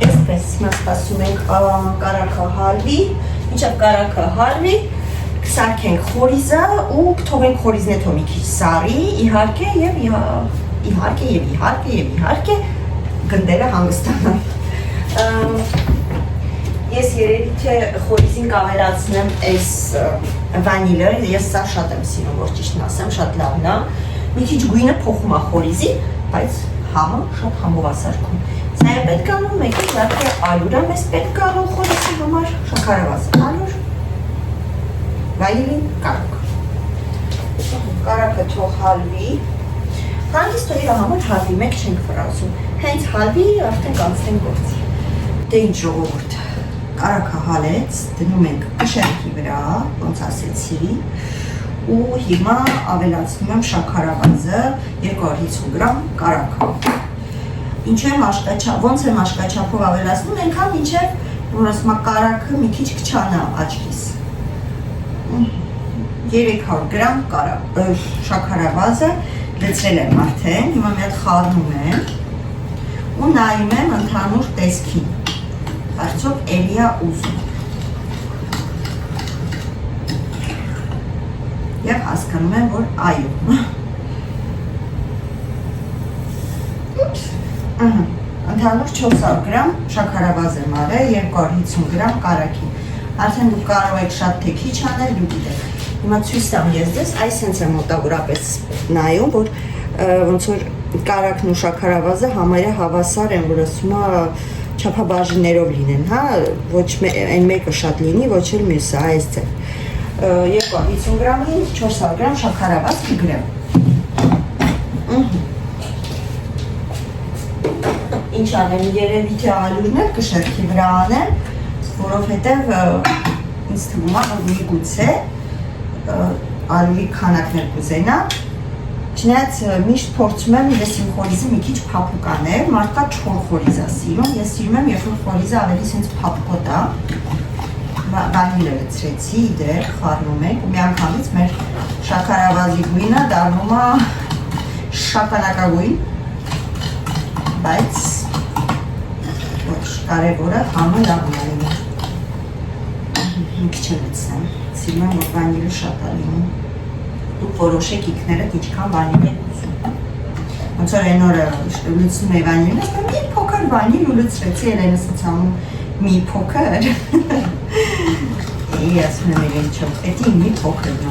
Այսպես հիմա սպասում ենք կարակը հալվի, մինչև կարակը հալվի, կսարքենք խորիզը ու կթողենք խորիզն հետո մի քիչ սառի, իհարկե գնդերը հանգստանան։ Ես երևի թե խորիզին կավելացնեմ այս վանիլը, ես սա շատ եմ սիրում, որ ճիշտն ասեմ, շատ լավն է, մի քիչ գույնը փոխում է խորիզի, բայց համը շատ համով է սարքում։ Սա է պետք անում, մեկ իհարկե ալյուր է մեզ պետք անում խորիզի համար, շաքարավազ ալյուր, վանիլին կարակ։ Կարակը թող հալվի, հանգիստ թող իր համար հալվի, մեկ չենք վրացում, հենց հալվի արդեն կանցնենք գործի։ Դե ինչ ժողովուրդ, կարակը հալեց, դնում ենք կշերքի վրա, ոնց ասեցի, ու հիմա ավելացնում եմ շաքարավազը 250 գրամ կարակը։ Ոնց եմ աշկաչափով ավելացնում, ենքան մինչև, որ ասում է կարակը մի քիչ կչանա աչքիս։ 300 գրամ շաքարավազը լցրել եմ արդեն, հիմա մի հատ խառնում եմ ու նայում եմ ընդհանուր տեսքին, արդյոք էլի է ուզում։ Եվ հասկանում եմ, որ այո։ Ընդհանուր 400 գրամ շաքարավազ եմ արել, 250 գրամ կարակի։ Արդեն դուք կարող եք շատ թե քիչ անել, դուք գիտեք։ Հիմա ցույց տամ ես ձեզ, այսպես եմ մոտավորապես նայում, որ ոնց որ կարակն ու շաքարավազը համարյա հավասար են, որ ասում է չափաբաժիններով լինեն, հա, ոչ այն մեկը շատ լինի, ոչ էլ մյուսը, այս ձև։ 250 գրամին 400 գրամ շաքարավազ կգրեմ։ Ինչ անեմ, երևի թե ալյուրն էլ կշերքի վրա անեմ, որովհետև ինձ թվում է, որ միգուցե ալյուրի քանակներ կուզենա, Չնայած միշտ փորձում եմ ես իմ խորիզը մի քիչ փափուկ անել, մարդկա չոր խորիզ է սիրում, ես սիրում եմ երբ որ խորիզը ավելի սենց փափուկ է, վանիլը լցրեցի, դեր խառնում ենք ու միանգամից մեր շաքարավազի գույնը դառնում է շաքանակագույն, բայց ոչ կարևորը համը լավն է լինում, մի քիչ լցնեմ, սիրում եմ որ վանիլը շատ է լինում, դուք որոշեք ինքներդ ինչքան վանիլ եք ուզում, ոնց որ այն օրը լցնում էի վանիլն, ասում մի փոքր վանիլ ու լցրեցի, Էլենս ինձ անում մի փոքր, ասում եմ իրեն չոք, էդի մի փոքրն է,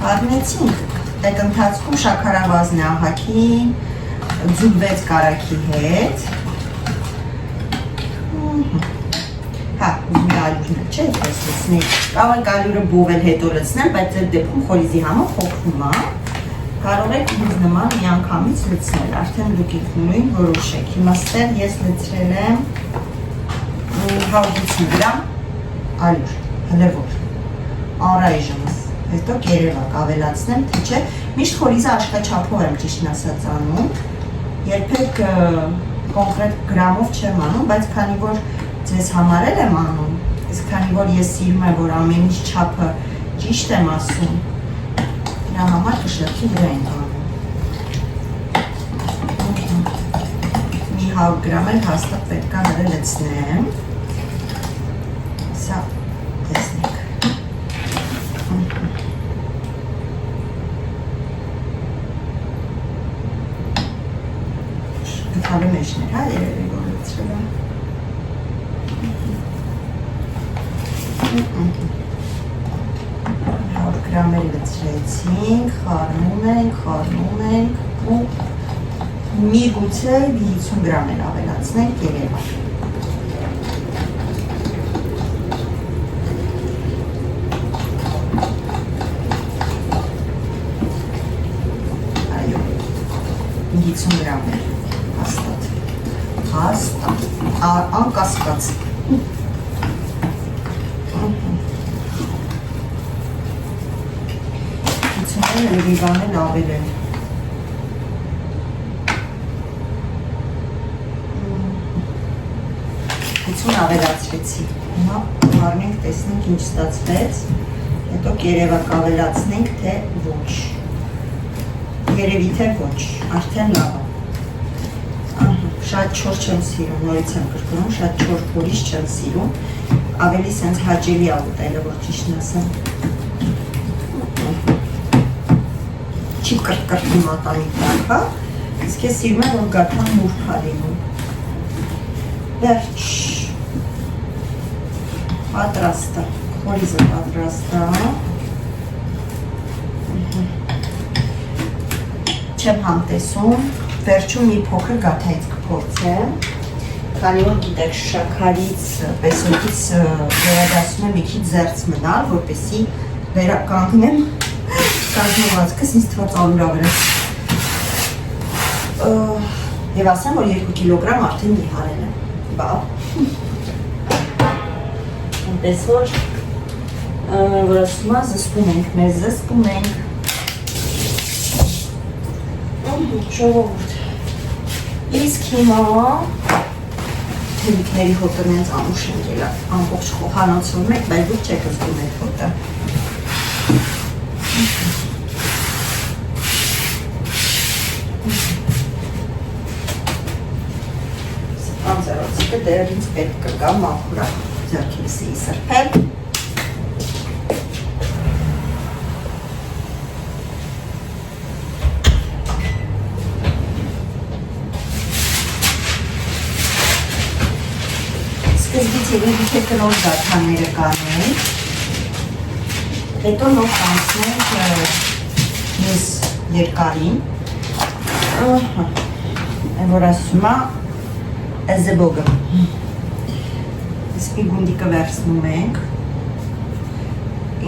խառնեցինք, այդ ընթացքում շաքարավազն է ահագին, ձուլվեց կարագի հետ, հա, ուզում է ալյուրն է, չէ, ես լցնեի, կարող եք ալյուրը բովել հետո լցնել, բայց այդ դեպքում խորիզի համը փոքրում է, կարող եք ինձ նման մի անգամից լցնել, արդեն դուք ինքնուրույն որոշեք, հիմա ստեղ ես լցրել եմ 150 գրամ ալյուր, հլևոր, անրայժմս, հետո գերևակ ավելացնեմ, թե չէ, միշտ խորիզը աշխաչափով եմ ճիշտն ասած անում, երբեք կոնկրետ գրամով չեմ անում, բայց քանի որ ձեզ համարել եմ անում, իսկ քանի որ ես սիրում եմ, որ ամեն ինչ չափը ճիշտ եմ ասում, դրա համար կշերքի վրա ենք անում։ Մի 100 գրամ էլ հաստատ պետք է հրը լցնեմ, սա տեսնենք։ Գտալու մեջներ, հա, երևի որ լցրել եմ։ 100 գրամեր լցրեցինք, խառնում ենք ու միգուցե 50 գրամ էլ ավելացնենք երևակ։ Այո, 50 գրամ էլ, հաստատ, անկասկած։ Լրի բանել ավելել։ Հիցուն ավելացրեցի։ Հիմա մարմենք տեսնենք ինչ ստացվեց, հետո կերևակ ավելացնենք, թե ոչ։ Երևի թե ոչ, արդեն լավ է։ Շատ չոր չեմ սիրում, նորից եմ կրկնում, շատ չոր փորիչ չեմ սիրում, ավելի սենց հաճելի է ուտելը, որ ճիշտն ասեմ։ Չի կրկրկի մատանի տակ, հա, իսկ ես սիրում եմ, որ գարթան մուրդ հարինում։ Վերջ, պատրաստը, խորիզը պատրաստը, չեմ համտեսում, վերջում մի փոքր գաթայից կփորձեմ, քանի որ գիտեք շաքարից, պեսոկից վերադասում եմ մի քիչ զերծ մնալ, որպեսի վերականգնեմ կազմվածքս ինձ թված ալուրա վրա և ասեմ, որ 2 կիլոգրամ արդեն մի հարել եմ, բա այնպես որ ասում է զսպում ենք, մեզ զսպում ենք ժողովուրդ իսկ հիմա թելիքների հոտը նենց անուշ են գելա ամբողջ խոհանոցում եք, բայց դուք չեք զգում այդ հոտը անձարոցիկը դեր ինձ պետք կգա մախուրա ձերքիս էի սրպել սկզբից երևի թե կրոր գաթանները կանենք հետո նոր կանցնենք ես երկարին որ ասում է Էզեբոգը իսկի գունդիկը վերցնում ենք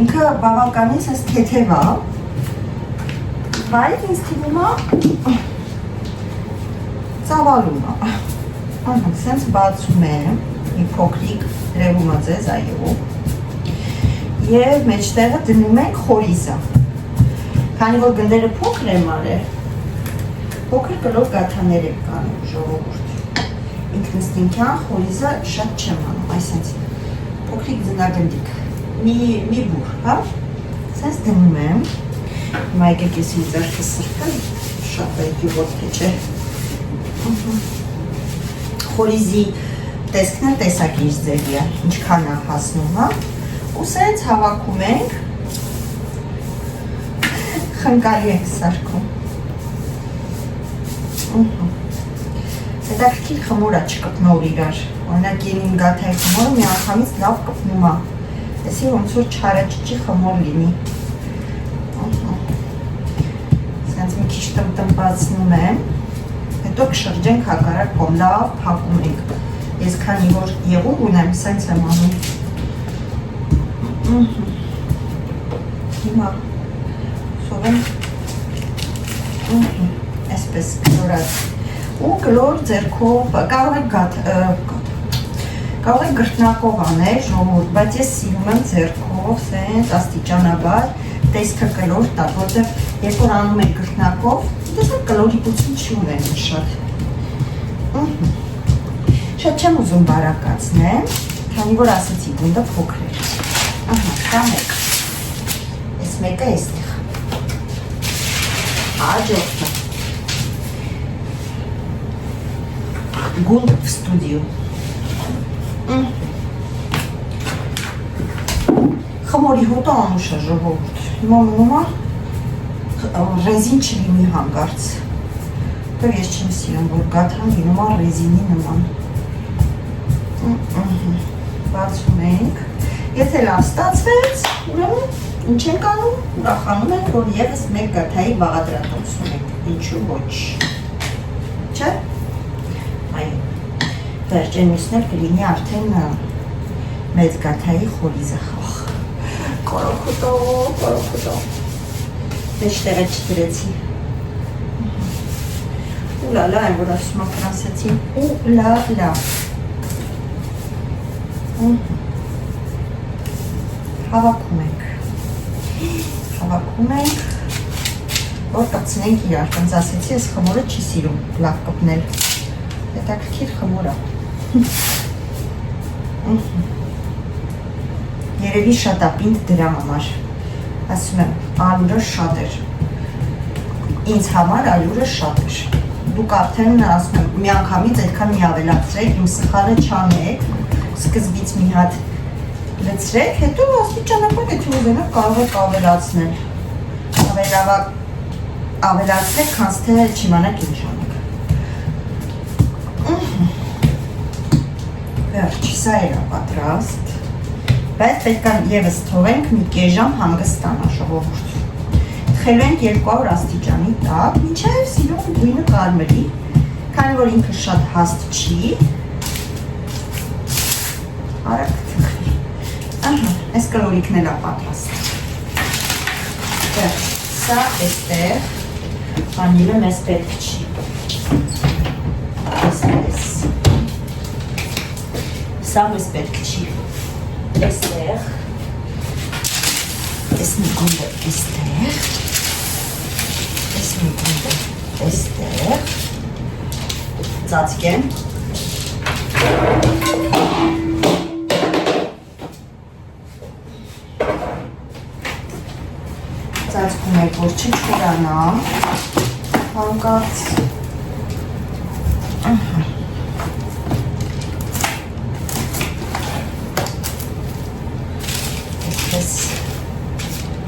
ինքը բավականից ես թեթև է բայց ինձ թվում է ծավալում է սենց բացում եմ մի փոքրիկ դրևում է ձեզ այո և մեջտեղը դնում ենք խորիզը Քանի որ գնդերը փոքր եմ արել, փոքր կլոր գաթաներ եմ կանում ժողովուրդ։ Ինքնս ինքյան խորիզը շատ չեմ անում, այսենց փոքրիկ ձնագնդիկ, մի բուր, հա, սենց դնում եմ, հիմա եկեք ես իմ ձեռքը սրկեմ, շատ այդի ոտքը չէ, խորիզի տեսքն էլ տեսակ իր ձևի է, ինչքան է հասնում, հա, ու սենց հավաքում ենք, խնկալի ենք սարքում, հետաքրքիր խմոր է չկպնող իրար, օրինակ իմ գաթայի խմորը մի անգամից լավ կպնում է, տեսի ոնց որ չարաճճի խմոր լինի, սենց մի քիչ տնպացնում եմ, հետո կշրջենք հակառակ կողմ, լավ փակում ենք, ես քանի որ եղուր ունեմ, սենց եմ անում, հիմա սովեմ, այսպես կլորած, ու կլոր ձերքով, կարող եք գրտնակով անել ժողովուրդ, բայց ես սիրում եմ ձերքով, սենց աստիճանաբար, տեսքը կլոր տալ, որտեղ երբ որ անում եք գրտնակով, տեսեք կլորիկություն չի ունենում շատ։ Շատ չեմ ուզում բարակացնեմ, քանի որ ասեցի գունդը փոքր էր։ Դա մեկ, ես մեկը էստեղ, հաջորդը, գունդ в ստուդիո։ Խմորի հոտը անուշ է ժողովուրդ, հիմա մնում է ռեզին չլինի հանգարց, դեռ ես չեմ սիրում, որ գաթան լինում է ռեզինի նման։ Բացում ենք, եթե լավ ստացվեց, ուրեմն ինչ ենք անում, ուրախանում ենք, որ ևս մեկ գաթայի բաղադրատոմսում ենք, ինչու ոչ, չէ՞։ Այո, վերջեն մյուսներ կլինի արդեն մեծ գաթայի խորիզը, կորոքոտով, մեջտեղը չդրեցի, ուլալա եմ, որ ասում է ֆրանսեցին, ուլալա, հավաքում ենք, որ կպցնենք իրար, ոնց ասեցի, ես խմորը չի սիրում լավ կպնել, հետաքրքիր խմոր է, երևի շատ է պինդ դրա համար, ասում եմ, ալյուրը շատ էր, ինձ համար ալյուրը շատ էր, դուք արդեն ասում եմ, մի անգամից այդքան մի ավելացրեք, իմ սխալը չանեք, սկզբից մի հատ լցրեք, հետո աստիճանաբար եթե ուզենաք կարող եք ավելացնել, ավելացրեք, քանց թե չիմանաք ինչ անեք։ Վերջ, սա էր պատրաստ, բայց պետք է ևս թողենք մի կես ժամ հանգստանա ժողովուրդ։ Թխելու ենք 200 աստիճանի տակ, մինչև սիրուն գույնը կարմրի, քանի որ ինքը շատ հաստ չի, արագ թխվի։ Այս կլորիկն էլ է պատրաստ։ Սա էստեղ, վանիլը մեզ պետք չի։ Սա մեզ պետք չի։ Էստեղ, ես մի գունդը էստեղ, ես մի գունդը էստեղ, ծածկեմ, ծածկում եք, որ չչուրանա, հանկարծ, այսպես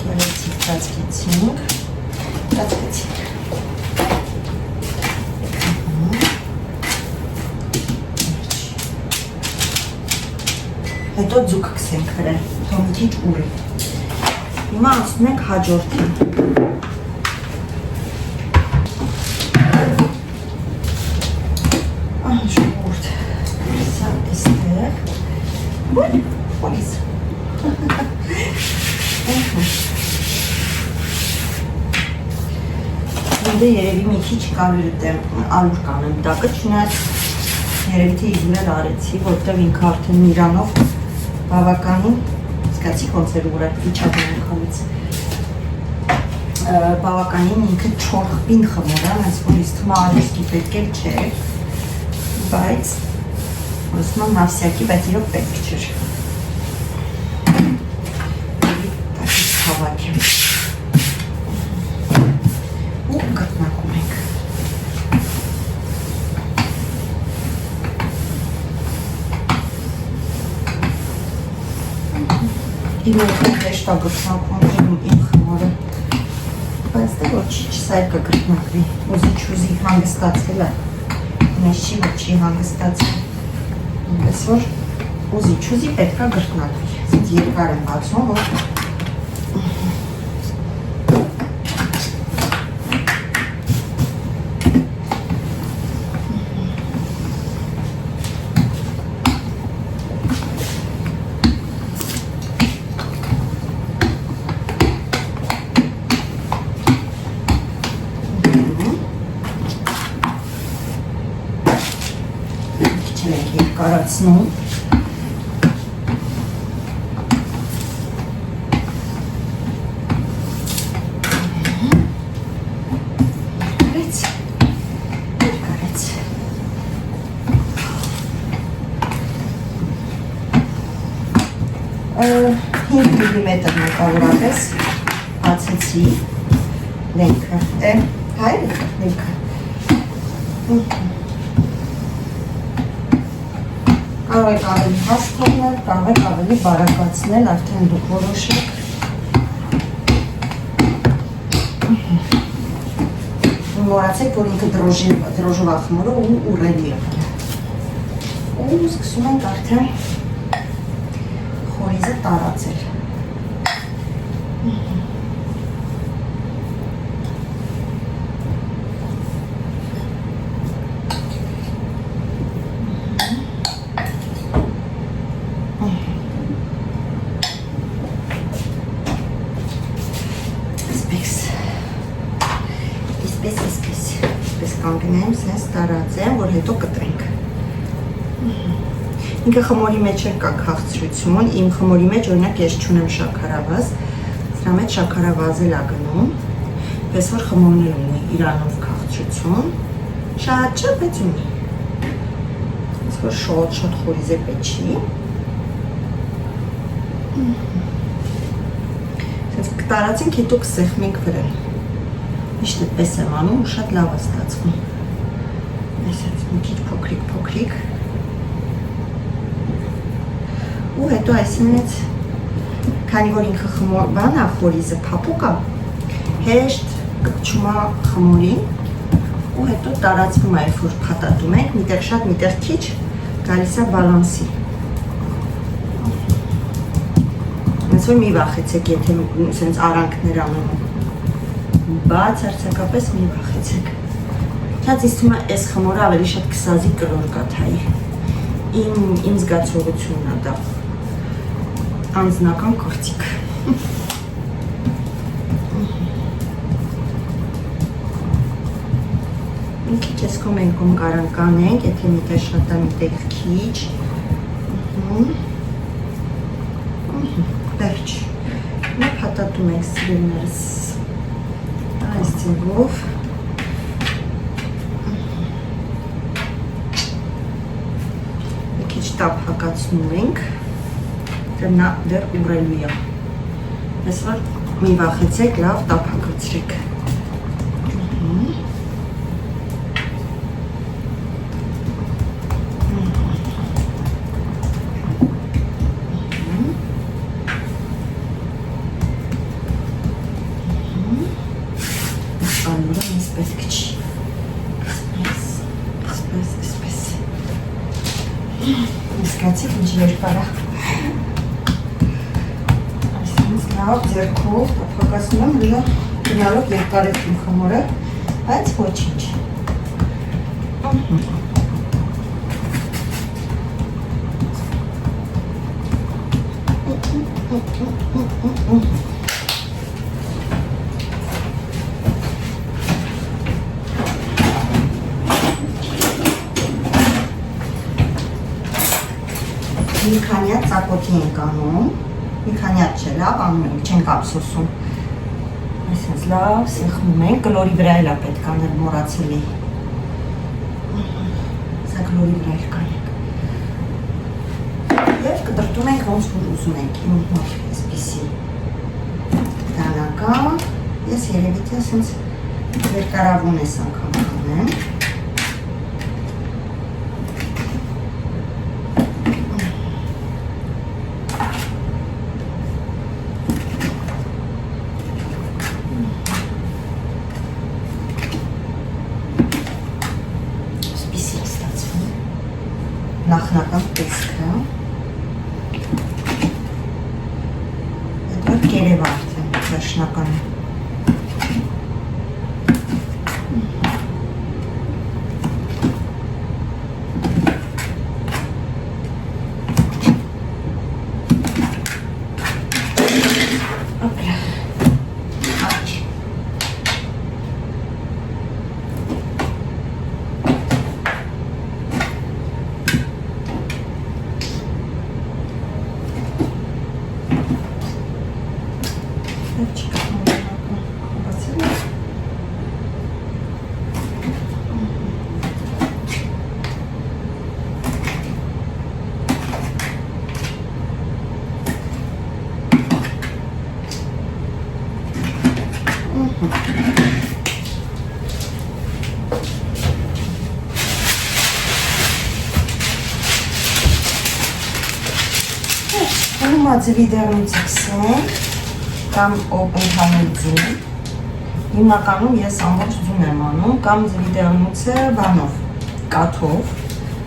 գեղեցիկ ծածկեցինք, հետո ձուկ կսենք հրել, թող մի քիչ ուռի։ Հիմա անցնում ենք հաջորդին։ Ժողովուրդ, սա էստեղ, խորիզ։ Դե երևի մի քիչ ալուր կանեմ տակը, չնայած երևի թե իզունել արեցի, որտեղ ինքը արդեն իրանով բավականին զգացի ոնց էր ուրա իջավ անգամից։ բավականին ինքը չորխպին խմոր է, հենց որ իսկ մալեսկի պետք էլ չէ, բայց ասում եմ հավսյակի, բայց իրոք պետք չէր։ Տակից հավաք եմ։ Ու գտնակում ենք։ Իմ հեշտ է գտնակում իմ խմորը, բայց դե որ չի սայր կգտնակվի, ուզի հանգստացել է, մեզ չի որ չի հանգստացել, ինպես որ ուզի պետք է գտնակվի, ասենց երկար եմ բացում, որ կարացնում կարեց 5 միլիմետր մակավորապես բացեցի լենքը, հայրը լենքը կարող եք ավելի հաստ թողնել, կարող եք ավելի բարակացնել, արդեն դուք որոշեք։ Մոռացեք, որ ինքը դրոժով ախմորը ու ուռելի է։ Ու սկսում ենք արդեն խորիզը տարածել։ Այսպես կանգնեմ, սենց տարածեմ, որ հետո կտրենք։ Ինքը խմորի մեջ կա քաղցրություն, իմ խմորի մեջ օրինակ ես չունեմ շաքարավազ, սրա մեջ շաքարավազ էլ ա գնում, պես որ խմորներ ունի իրանով քաղցրություն, շատ չէ, բայց ունի։ Պես որ շոտ խորիզ է պեչի։ Սենց կտարածենք, հետո կսեղմենք վրան։ Միշտ այդպես եմ անում ու շատ լավ է ստացվում։ Այսպես մի քիչ փոքրիկ։ Ու հետո այսինքն քանի որ ինքը խմոր բան է, խորիզը փափուկ է, հեշտ կպչում է խմորին ու հետո տարածվում է, երբ որ փաթաթում ենք, միտեղ շատ, միտեղ քիչ, գալիս է բալանսի։ Հենց որ մի վախեցեք, եթե սենց արանքներ անում բացարձակապես մի վախեցեք։ Շատ ինձ թվում է այս խմորը ավելի շատ քսազի կլոր կաթայի։ Իմ զգացողությունն է դա։ Անձնական գործիք։ Մի քիչ էսկոմ ենք կարան կանենք, եթե միտեղ շատ է, միտեղ քիչ։ Վերջ։ Մի փաթաթում ենք սիրելիներս։ Այս ձևով մի քիչ տափակացնում ենք, նա դեռ ուռելու է, պես որ մի վախեցեք, լավ տափակացրեք։ Իսկացիք ինչ երկար է։ Այսինքն լավ ձեռքով տափակացնում եմ, գնալով երկար է իմ խմորը, բայց ոչինչ։ Մի քանի հատ ծակոտի ենք անում, մի քանի հատ չէ, լավ անում ենք, չենք ափսոսում։ Այս սենց լավ սեղմում ենք, կլորի վրա էլ է պետք անել մոռացել էի։ Սա կլորի վրա էլ կանենք։ Եվ կտրտում ենք ոնց որ ուզում ենք, իմ մոտ այսպիսի դանակա, ես երևի թե սենց երկարավուն ես անգամ կանեմ։ Նախնական տեսքը այդ որ կերև արդեն վերջնականը Ձվի դեղնից կսենք կամ ընդհանուր ձուն, հիմնականում ես ամբողջ ձուն եմ անում, կամ ձվի դեղնուցը բանով, կաթով,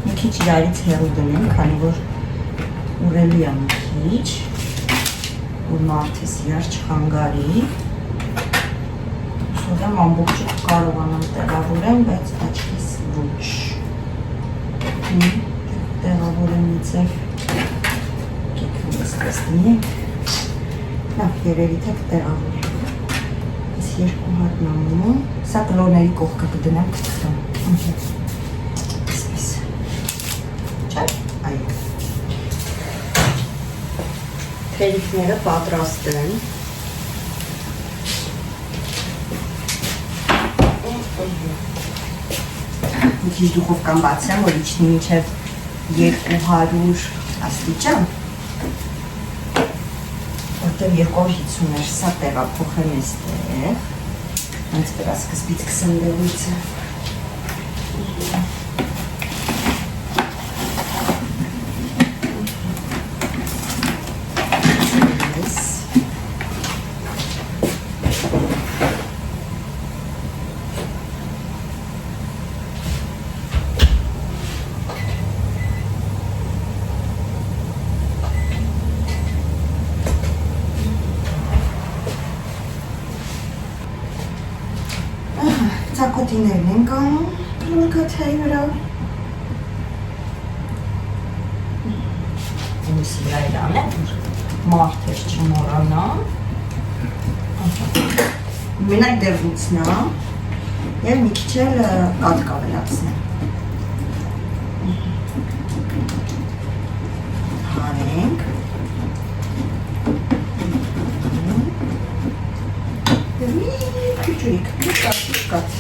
մի քիչ իրարից հեռու դնեմ, քանի որ ուռելի է մի քիչ, որ մարդես իրար չխանգարի, սովեմ ամբողջը կարողանամ տեղավորեմ, բայց աչքիս ոչ, տեղավորեմ մի ձև Ստեսնենք, լավ երևի թե կտեղավորեմ, ես երկու հատն անում, սա կլորների կողքը կդնեմ կտխրեմ, այսպես, չէ, այո, թերիքները պատրաստ են, մի քիչ դուխովկան բացեմ, որ իջնի մինչև 200 աստիճան, որտեղ 250 էր, սա տեղափոխեմ այստեղ, հենց վրա սկզբից կսեմ դեղույցը։ Ծակոտիներն ենք անում, լուլկաթայի վրա։ Ումիսի վրա էլ անեմ, որ մարդեր չմոռանա։ Մենակ դեղնուցն է, և մի քիչ էլ կաթ կավելացնեմ։ Հանենք։ Եվ մի քիչուրիկ, կատ։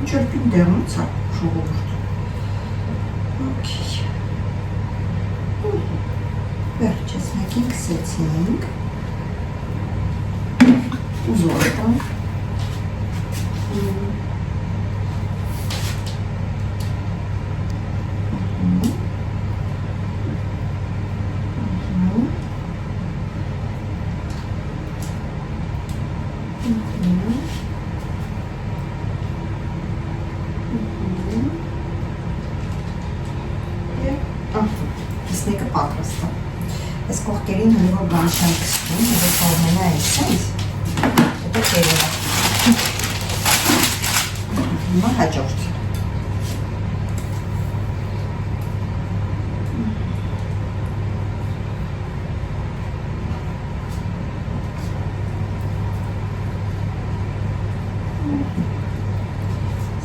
Չորպին դեղնուց է ժողովուրդ։ Okay. Վերջես մեկին կսեցինք։ Ուզորտը։ Մեկը պատրաստ է։ Այս կողքերին հնիվոր բան չեմ կսվում, հետո կողմենա է սենց, հետո կերելա։ Հիմա հաջորդ։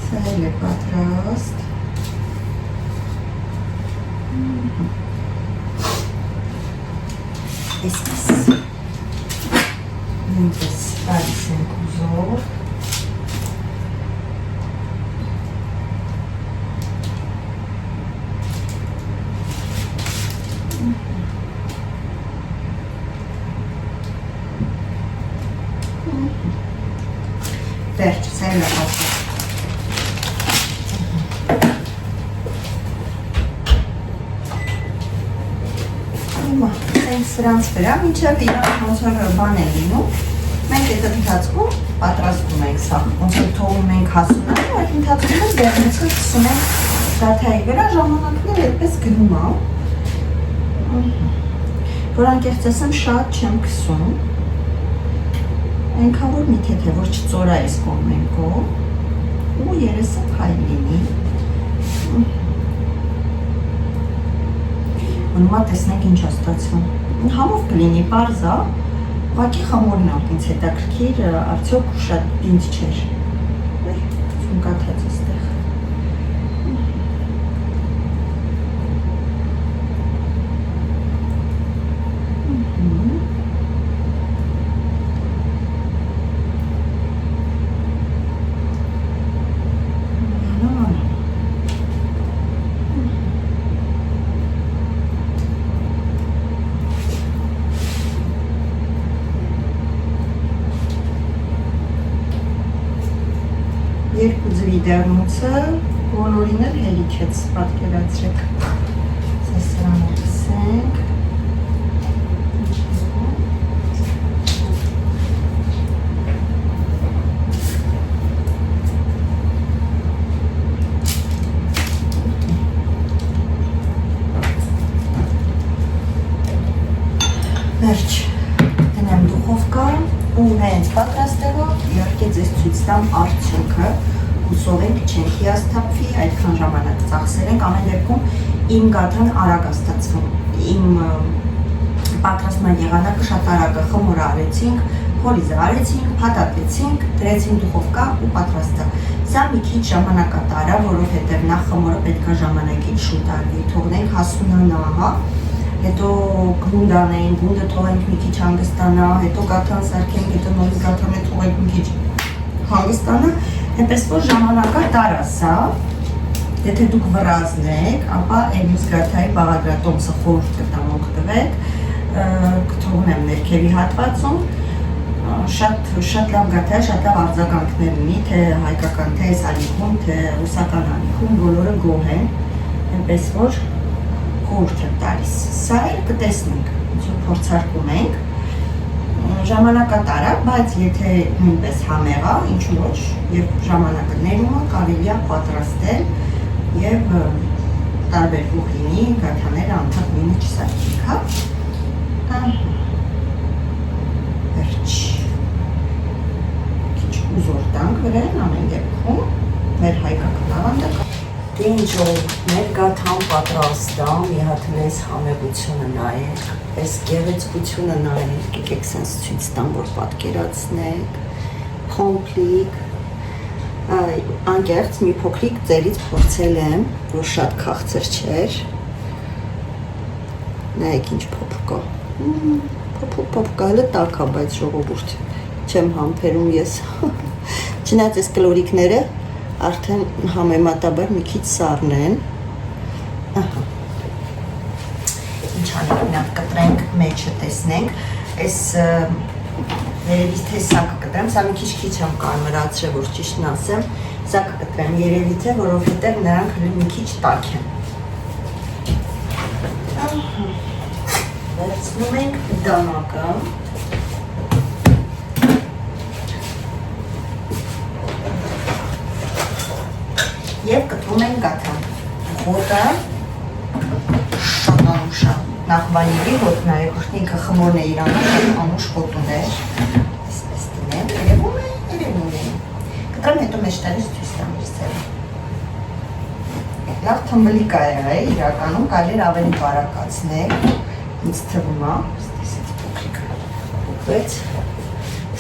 Սա էլ է պատրաստ։ Այսպես։ Նույնպես տալիս ենք ուզով։ Վերջ, սա էլ է պատրաստ։ Սրանց վրա, մինչև իրանք ոնց որ բան է լինում, մենք այդ ընթացքում պատրաստում ենք սա, ոնց որ թողում ենք հասունանալու, այդ ընթացքում էլ դեղնիցը քսում ենք դաթայի վրա, ժամանակներ այդպես գնում ա։ Որ անկեղծ ասեմ, շատ չեմ քսում, այնքան որ մի թեթե, որ չծորա այս կողմենքով, ու երեսը փայլ լինի։ Ունումա տեսնենք ինչ է ստացվում։ Համով կլինի պարզա, ուղղակի խմորն է ինձ հետաքրքիր, արդյոք շատ պինդ չէր։ Ցունկաթած էստեղ։ Երկու ձվի դեղնուցը բոլորին էլ հերիքեց, պատկերացրեք։ Սա սրան լսենք։ Վերջ, դնեմ դուխովկա ու հենց պատրաստելով իհարկե ձեզ ցույց տամ արդյունքը, հուսով ենք չենք հիասթափվի, այդքան ժամանակ ծախսել ենք, ամեն դեպքում իմ գաթան արագ է ստացվում, իմ պատրաստման եղանակը շատ արագ է, խմորը արեցինք, հորիզը արեցինք, փաթաթեցինք, դրեցինք դուխովկա ու պատրաստա։ Սա մի քիչ ժամանակ է տարա, որովհետև նախ խմորը պետք է ժամանակից շուտ արվի, թողնենք հասունանա, հա։ Հետո գունդ անենք, գունդը թողենք մի քիչ հանգստանա, հետո գաթան սարքենք, հետո նորից գաթանը թողենք մի քիչ հանգստանա, այնպես որ ժամանակը տարա սա, եթե դուք վրազն եք, ապա այլուց գաթայի բաղադրատոմսը խորհուրդ կտամ օգտվեք, կթողնեմ ներքևի հատվածում, շատ լավ գաթա է, շատ լավ արձագանքներ ունի, թե հայկական, թե սալիքում, թե ռուսական ալիքում, բոլորը գոհ են, այնպես որ խորհուրդ եմ տալիս։ Սա էլ կտեսնենք, ոնց որ փորձարկում ենք, ժամանակատար է, բայց եթե նույնպես համեղ է, ինչ ոչ, եւ ժամանակը ներում է, կարելի է պատրաստել եւ տարբեր ուղինի գաթաները անդադ նույնը չսարքենք, հա։ Վերջ։ Քիչ ուզոր տանք վրան ամեն դեպքում, մեր հայկական ավանդական։ Դինջով մեր գաթան պատրաստ է, մի հատ մեզ համեղությունը նայեք, այս գեղեցկությունը նայեք, եկեք սենց ցույց տամ, որ պատկերացնեք, փոքրիկ, անկեղծ մի փոքրիկ ծերից փորձել եմ, որ շատ քաղցր չէր, նայեք ինչ փոփուկ է, փոփուկ հələ տաք է, բայց ժողովուրդ չեմ համբերում ես, չնայած այս կլորիկները արդեն համեմատաբար մի քիչ սառն են, ինչ անենք, մի հատ կտրենք, մեջը տեսնենք, այս երևից թե սա կկտրեմ, սա մի քիչ եմ կարմրացրել, որ ճիշտն ասեմ, սա կկտրեմ երևի թե, որովհետև նրանք մի քիչ տաք են։ Վերցնում ենք դանակը, և կտրում ենք գաթան, հոտը շատ անուշ է, նախ վանիլի հոտն է, ինքը խմորն է իրանը, շատ անուշ հոտ ուներ, այսպես դնեմ, երևում է, կտրեմ հետո մեջ տալիս ցույց տամ, լավ թմբլիկ է եղել, իրականում կարելի էր ավելի բարակացնել, ինձ թվում է, ստեսից փոքրիկ փոքրեց,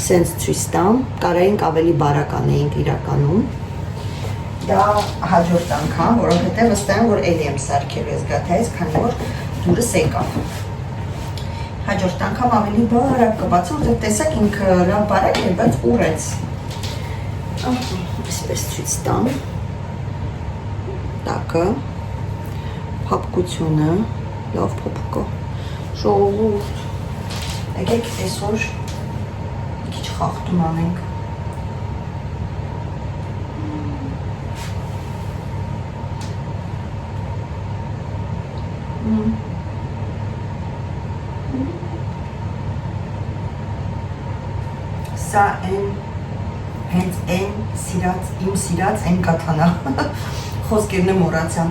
սենց ցույց տամ, կարայինք ավելի բարականեինք իրականում, դա հաջորդ անգամ, որովհետև վստահ եմ, որ էլի եմ սարքելու ես գաթայից, քանի որ դուրս եկավ, հաջորդ անգամ ավելի բարակ կբացեմ, որտեղ տեսակ ինքը լավ բարակ է, բայց ուռեց, այսպես ցույց տամ, տակը, փափկությունը, լավ փոփկա, ժողովուրդ, եկեք այսօր մի քիչ խախտում անենք, սա հենց իմ սիրած են գաթանա, խոսքերն եմ մոռացա,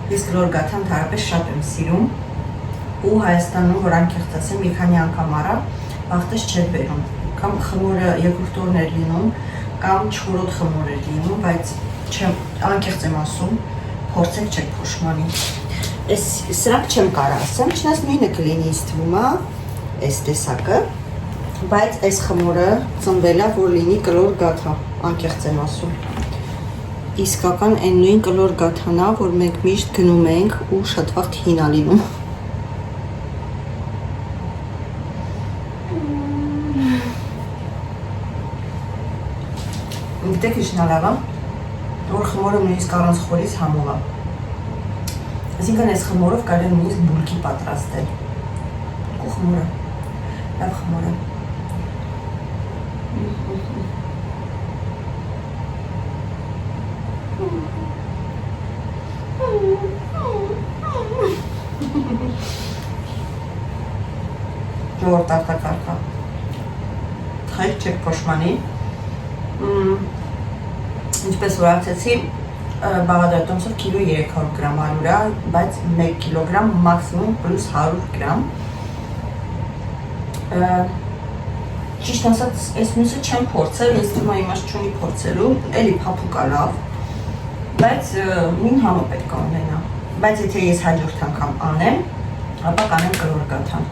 ես կլոր գաթան թարապես շատ եմ սիրում ու Հայաստանում, որ անկեղծ ասեմ, մի քանի անգամ արա, վաղտես չէր բերում, կամ խմորը երկրորդ օրն էր լինում, կամ չորրորդ խմոր էր լինում, բայց անկեղծ եմ ասում, փորձեք չեք փոշմանի, սրանք չեմ կարող ասեմ, չնայած նույնը կլինի ինձ թվում է, այս տեսակը, բայց այս խմորը ծնվել է, որ լինի կլոր գաթա, անկեղծ եմ ասում, իսկական այն նույն կլոր գաթան է, որ մենք միշտ գնում ենք ու շատ վաղ հին է լինում, գիտեք ինչ լավ է, որ խմորը նույնիսկ առանց խորից համով է, այսինքն այս խմորով կարելի է նույնիսկ բուրգի պատրաստել, ու խմորը, լավ խմորը, ժողովուրդ արտակարգա, թխել չեք փոշմանի, ինչպես որ ասեցի, բաղադրատոմսով կիլո 300 գրամ արուրա, բայց 1 կիլոգրամ մաքսիմում պլյուս 100 գրամ, ճիշտ ասած, այս մյուսը չեմ փորձել, ես թվում է իմաստ չունի փորձելու, էլի փափուկ է լավ, բայց մին համը պետք է ունենա, բայց եթե ես հաջորդ անգամ անեմ, ապա կանեմ կլոր գաթան,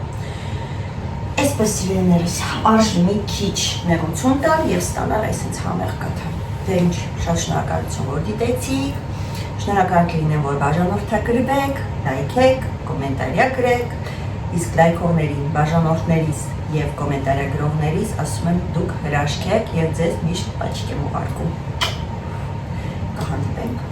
այսպես սիրելիներս, արժի մի քիչ նեղություն տալ և ստանալ այսպես համեղ գաթան, դե ինչ, շատ շնորհակալություն, որ դիտեցիք, շնորհակալ կլինեմ, որ բաժանորդագրվեք, լայքեք, կոմենտարիա գրեք, իսկ լայքողներին, բաժանորդներիս և կոմենտարիա գրողներիս ասում եմ դուք հրաշք եք և ձեզ միշտ աչք եմ ուղարկում, կհանդիպենք